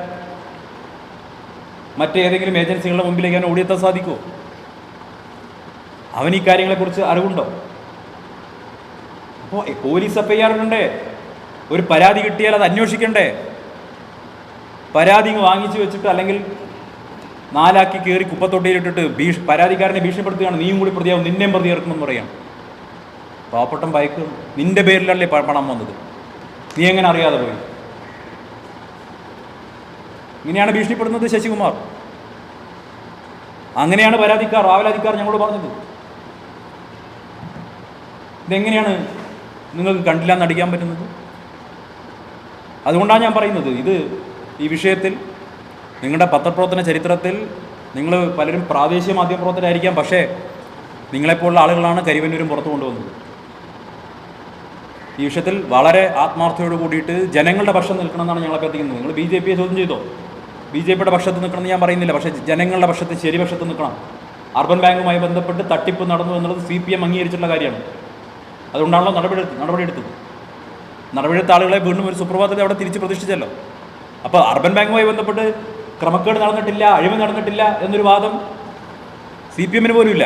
മറ്റേതെങ്കിലും ഏജൻസികളുടെ മുമ്പിലേക്ക് അവൻ ഓടിയെത്താൻ സാധിക്കുമോ? അവൻ ഈ കാര്യങ്ങളെക്കുറിച്ച് അറിവുണ്ടോ? അപ്പോൾ പോലീസ് FIR ഇടണ്ടേ? ഒരു പരാതി കിട്ടിയാൽ അത് അന്വേഷിക്കണ്ടേ? പരാതി വാങ്ങിച്ചു വെച്ചിട്ട് അല്ലെങ്കിൽ 4 ആക്കി കയറി കുപ്പത്തൊട്ടിയിലിട്ടിട്ട് പരാതിക്കാരനെ ഭീഷണിപ്പെടുത്തുകയാണ്, നീയും കൂടി പ്രതിയാവും, നിന്നെയും പ്രതി ചേർക്കുമെന്ന് പറയാം. പാവപ്പെട്ടം ഭയക്കും. നിന്റെ പേരിലല്ലേ പണം വന്നത്, നീ എങ്ങനെ അറിയാതെ പോയി? ഇങ്ങനെയാണ് ഭീഷണിപ്പെടുന്നത് ശശികുമാർ. അങ്ങനെയാണ് ആവലാതിക്കാർ ഞങ്ങളോട് പറഞ്ഞത്. ഇതെങ്ങനെയാണ് നിങ്ങൾക്ക് കണ്ടില്ല നടിക്കാൻ പറ്റുന്നത്? അതുകൊണ്ടാണ് ഞാൻ പറയുന്നത്, ഈ വിഷയത്തിൽ നിങ്ങളുടെ പത്രപ്രവർത്തന ചരിത്രത്തിൽ നിങ്ങൾ പലരും പ്രാദേശിക മാധ്യമപ്രവർത്തകരായിരിക്കാം, പക്ഷേ നിങ്ങളെപ്പോലുള്ള ആളുകളാണ് കരിവന്നൂരും പുറത്തു കൊണ്ടുവന്നത്. ഈ വിഷയത്തിൽ വളരെ ആത്മാർത്ഥയോട് കൂടിയിട്ട് ജനങ്ങളുടെ പക്ഷം നിൽക്കണമെന്നാണ് ഞങ്ങൾ അഭ്യർത്ഥിക്കുന്നത്. നിങ്ങൾ BJPയെ ചോദ്യം ചെയ്തോ, BJPയുടെ പക്ഷത്ത് നിൽക്കണമെന്ന് ഞാൻ പറയുന്നില്ല, പക്ഷേ ജനങ്ങളുടെ പക്ഷത്ത്, ശരിപക്ഷത്ത് നിൽക്കണം. അർബൻ ബാങ്കുമായി ബന്ധപ്പെട്ട് തട്ടിപ്പ് നടന്നു എന്നുള്ളത് CPM അംഗീകരിച്ചിട്ടുള്ള കാര്യമാണ്. അതുകൊണ്ടാണല്ലോ നടപടിയെടുത്തത്. നടപടിയെടുത്ത ആളുകളെ വീണ്ടും ഒരു സുപ്രഭാതത്തിൽ അവിടെ തിരിച്ച് പ്രതിഷ്ഠിച്ചല്ലോ. അപ്പോൾ അർബൻ ബാങ്കുമായി ബന്ധപ്പെട്ട് ക്രമക്കേട് നടന്നിട്ടില്ല, അഴിമതി നടന്നിട്ടില്ല എന്നൊരു വാദം CPMന് പോലും ഇല്ല.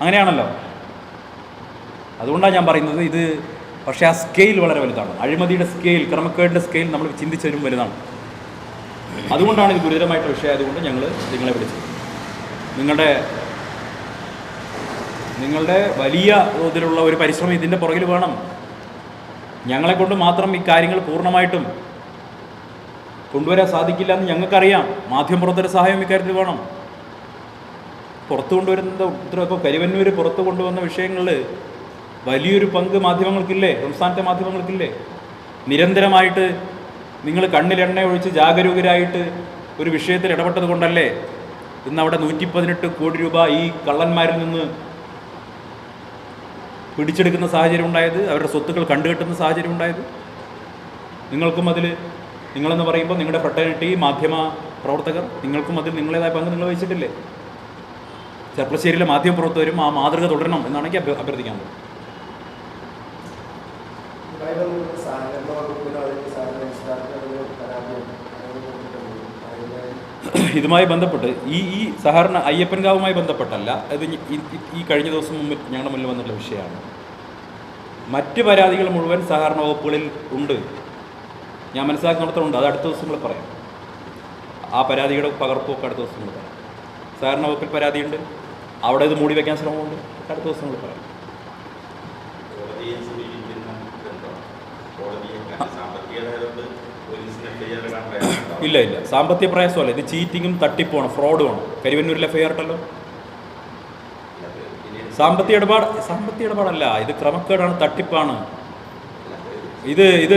അങ്ങനെയാണല്ലോ. അതുകൊണ്ടാണ് ഞാൻ പറയുന്നത്, ഇത് പക്ഷേ ആ സ്കെയിൽ വളരെ വലുതാണ്. അഴിമതിയുടെ സ്കെയിൽ, ക്രമക്കേടിൻ്റെ സ്കെയിൽ നമ്മൾ ചിന്തിച്ചതിലും വലുതാണ്. അതുകൊണ്ടാണ് ഇത് ഗുരുതരമായിട്ടുള്ള വിഷയം. അതുകൊണ്ട് ഞങ്ങൾ നിങ്ങളെ വിളിച്ചത്. നിങ്ങളുടെ വലിയ തോതിലുള്ള ഒരു പരിശ്രമം ഇതിൻ്റെ പുറകിൽ വേണം. ഞങ്ങളെക്കൊണ്ട് മാത്രം ഈ കാര്യങ്ങൾ പൂർണ്ണമായിട്ടും കൊണ്ടുവരാൻ സാധിക്കില്ല എന്ന് ഞങ്ങൾക്കറിയാം. മാധ്യമപ്രവർത്തകരുടെ സഹായം ഇക്കാര്യത്തിൽ വേണം. പുറത്തു കൊണ്ടുവരുന്നത് ഇപ്പോൾ കരിവന്നൂർ പുറത്തു കൊണ്ടുവന്ന വിഷയങ്ങളിൽ വലിയൊരു പങ്ക് മാധ്യമങ്ങൾക്കില്ലേ, സംസ്ഥാനത്തെ മാധ്യമങ്ങൾക്കില്ലേ? നിരന്തരമായിട്ട് നിങ്ങൾ കണ്ണിലെണ്ണ ഒഴിച്ച് ജാഗരൂകരായിട്ട് ഒരു വിഷയത്തിൽ ഇടപെട്ടത് കൊണ്ടല്ലേ ഇന്ന് അവിടെ 118 കോടി രൂപ ഈ കള്ളന്മാരിൽ നിന്ന് പിടിച്ചെടുക്കുന്ന സാഹചര്യം ഉണ്ടായത്, അവരുടെ സ്വത്തുക്കൾ കണ്ടുകെട്ടുന്ന സാഹചര്യം ഉണ്ടായത്. നിങ്ങൾക്കും അതിൽ, നിങ്ങളെന്ന് പറയുമ്പോൾ നിങ്ങളുടെ ഫ്രട്ടേണിറ്റി, മാധ്യമ പ്രവർത്തകർ, നിങ്ങൾക്കും അതിൽ നിങ്ങളേതായ പങ്ക് നിങ്ങൾ വഹിച്ചിട്ടില്ലേ? ചെർപ്പശ്ശേരിയിലെ മാധ്യമ പ്രവർത്തകരും ആ മാതൃക തുടരണം എന്നാണ് എനിക്ക് അഭ്യർത്ഥിക്കാൻ പോകുന്നത്. ഇതുമായി ബന്ധപ്പെട്ട് ഈ സഹകരണ അയ്യപ്പൻകാവുമായി ബന്ധപ്പെട്ടല്ല, ഇത് ഈ കഴിഞ്ഞ ദിവസം മുമ്പ് ഞങ്ങളുടെ മുന്നിൽ വന്നിട്ടുള്ള വിഷയമാണ്. മറ്റ് പരാതികൾ മുഴുവൻ സഹകരണ വകുപ്പുകളിൽ ഉണ്ട്, ഞാൻ മനസ്സിലാക്കുന്നിടത്തുണ്ട്. അത് അടുത്ത ദിവസങ്ങൾ പറയാം. ആ പരാതിയുടെ പകർപ്പൊക്കെ അടുത്ത ദിവസങ്ങൾ പറയാം. സഹകരണ വകുപ്പിൽ പരാതിയുണ്ട്, അവിടെ ഇത് മൂടി വയ്ക്കാൻ ശ്രമമുണ്ട്, അടുത്ത ദിവസങ്ങൾ പറയാം. ഇല്ല, സാമ്പത്തിക പ്രയാസമല്ല, ഇത് ചീറ്റിങ്ങും തട്ടിപ്പുമാണ്, ഫ്രോഡുമാണ്. കരിവന്നൂരിൽ എഫ്ഐആർ ഇട്ടല്ലോ. സാമ്പത്തിക ഇടപാടല്ല, ഇത് ക്രമക്കേടാണ്, തട്ടിപ്പാണ്. ഇത്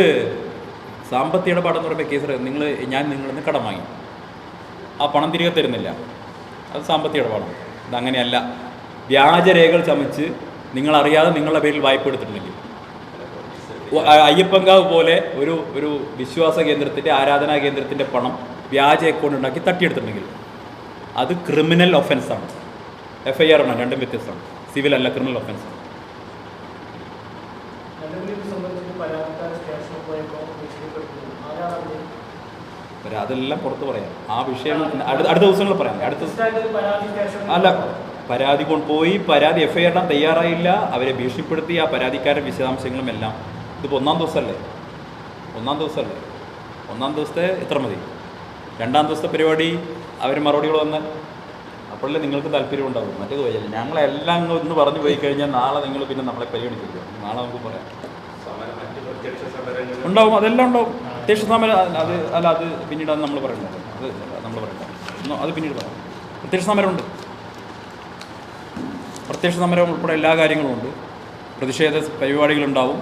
സാമ്പത്തിക ഇടപാടെന്ന് പറയുമ്പോൾ കേസ് ഞാൻ നിങ്ങളിൽ നിന്ന് കടം വാങ്ങി, ആ പണം തിരികെ തരുന്നില്ല, അത് സാമ്പത്തിക ഇടപാടാണ്. ഇതങ്ങനെയല്ല. വ്യാജരേഖകൾ ചമച്ച് നിങ്ങളറിയാതെ നിങ്ങളുടെ പേരിൽ വായ്പ എടുത്തിട്ടുണ്ടെങ്കിൽ, അയ്യപ്പൻകാവ് പോലെ ഒരു വിശ്വാസ കേന്ദ്രത്തിൻ്റെ, ആരാധനാ കേന്ദ്രത്തിൻ്റെ പണം വ്യാജ അക്കൗണ്ട് ഉണ്ടാക്കി തട്ടിയെടുത്തിട്ടുണ്ടെങ്കിൽ അത് ക്രിമിനൽ ഒഫൻസാണ്. എഫ്ഐആർ ആണ്, രണ്ടും വ്യത്യസ്തമാണ്. സിവിൽ അല്ല, ക്രിമിനൽ ഒഫൻസാണ്. അതെല്ലാം പുറത്ത് പറയാം. ആ വിഷയം അടുത്ത ദിവസങ്ങളിൽ പറയാം. അല്ല, പരാതി കൊണ്ടുപോയി, പരാതി എഫ്ഐആർ ഇടാൻ തയ്യാറായില്ല, അവരെ ഭീഷണിപ്പെടുത്തി, ആ പരാതിക്കാരുടെ വിശദാംശങ്ങളും എല്ലാം. ഇതിപ്പോൾ ഒന്നാം ദിവസമല്ലേ, ഒന്നാം ദിവസത്തെ ഇത്ര മതി. രണ്ടാം ദിവസത്തെ പരിപാടി അവർ മറുപടികൾ വന്നാൽ അപ്പോഴല്ലേ നിങ്ങൾക്ക് താല്പര്യം ഉണ്ടാവും. മറ്റേത് പോയല്ലേ, ഞങ്ങളെല്ലാം ഇന്ന് പറഞ്ഞു പോയി കഴിഞ്ഞാൽ നാളെ നിങ്ങൾ പിന്നെ നമ്മളെ പരിഗണിക്കില്ല. നാളെ നമുക്ക് പറയാം, ഉണ്ടാവും, അതെല്ലാം ഉണ്ടാവും. പ്രത്യക്ഷ സമരം അത് പിന്നീട് അത് നമ്മൾ പറയണ്ട, അത് പിന്നീട് പറയാം. പ്രത്യക്ഷ സമരമുണ്ട്, പ്രത്യക്ഷ സമരം ഉൾപ്പെടെ എല്ലാ കാര്യങ്ങളും ഉണ്ട്. പ്രതിഷേധ പരിപാടികളുണ്ടാവും.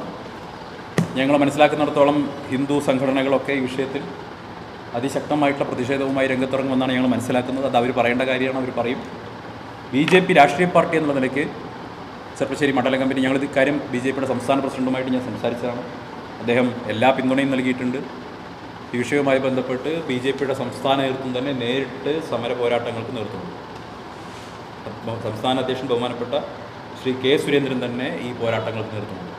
ഞങ്ങൾ മനസ്സിലാക്കുന്നിടത്തോളം ഹിന്ദു സംഘടനകളൊക്കെ ഈ വിഷയത്തിൽ അതിശക്തമായിട്ടുള്ള പ്രതിഷേധവുമായി രംഗത്തിറങ്ങുമെന്നാണ് ഞങ്ങൾ മനസ്സിലാക്കുന്നത്. അത് അവർ പറയേണ്ട കാര്യമാണ്, അവർ പറയും. BJP രാഷ്ട്രീയ പാർട്ടി എന്നുള്ള നിലയ്ക്ക് ചെർപ്പശ്ശേരി മണ്ഡലം കമ്മിറ്റി, ഞങ്ങൾ ഇക്കാര്യം BJPയുടെ സംസ്ഥാന പ്രസിഡന്റുമായിട്ട് ഞാൻ സംസാരിച്ചതാണ്. അദ്ദേഹം എല്ലാ പിന്തുണയും നൽകിയിട്ടുണ്ട്. ഈ വിഷയവുമായി ബന്ധപ്പെട്ട് BJPയുടെ സംസ്ഥാന നേതൃത്വം തന്നെ നേരിട്ട് സമര പോരാട്ടങ്ങൾക്ക് നേതൃത്വം കൊടുക്കും. സംസ്ഥാന അധ്യക്ഷൻ ബഹുമാനപ്പെട്ട ശ്രീ K. സുരേന്ദ്രൻ തന്നെ ഈ പോരാട്ടങ്ങൾക്ക് നേതൃത്വം കൊടുക്കും.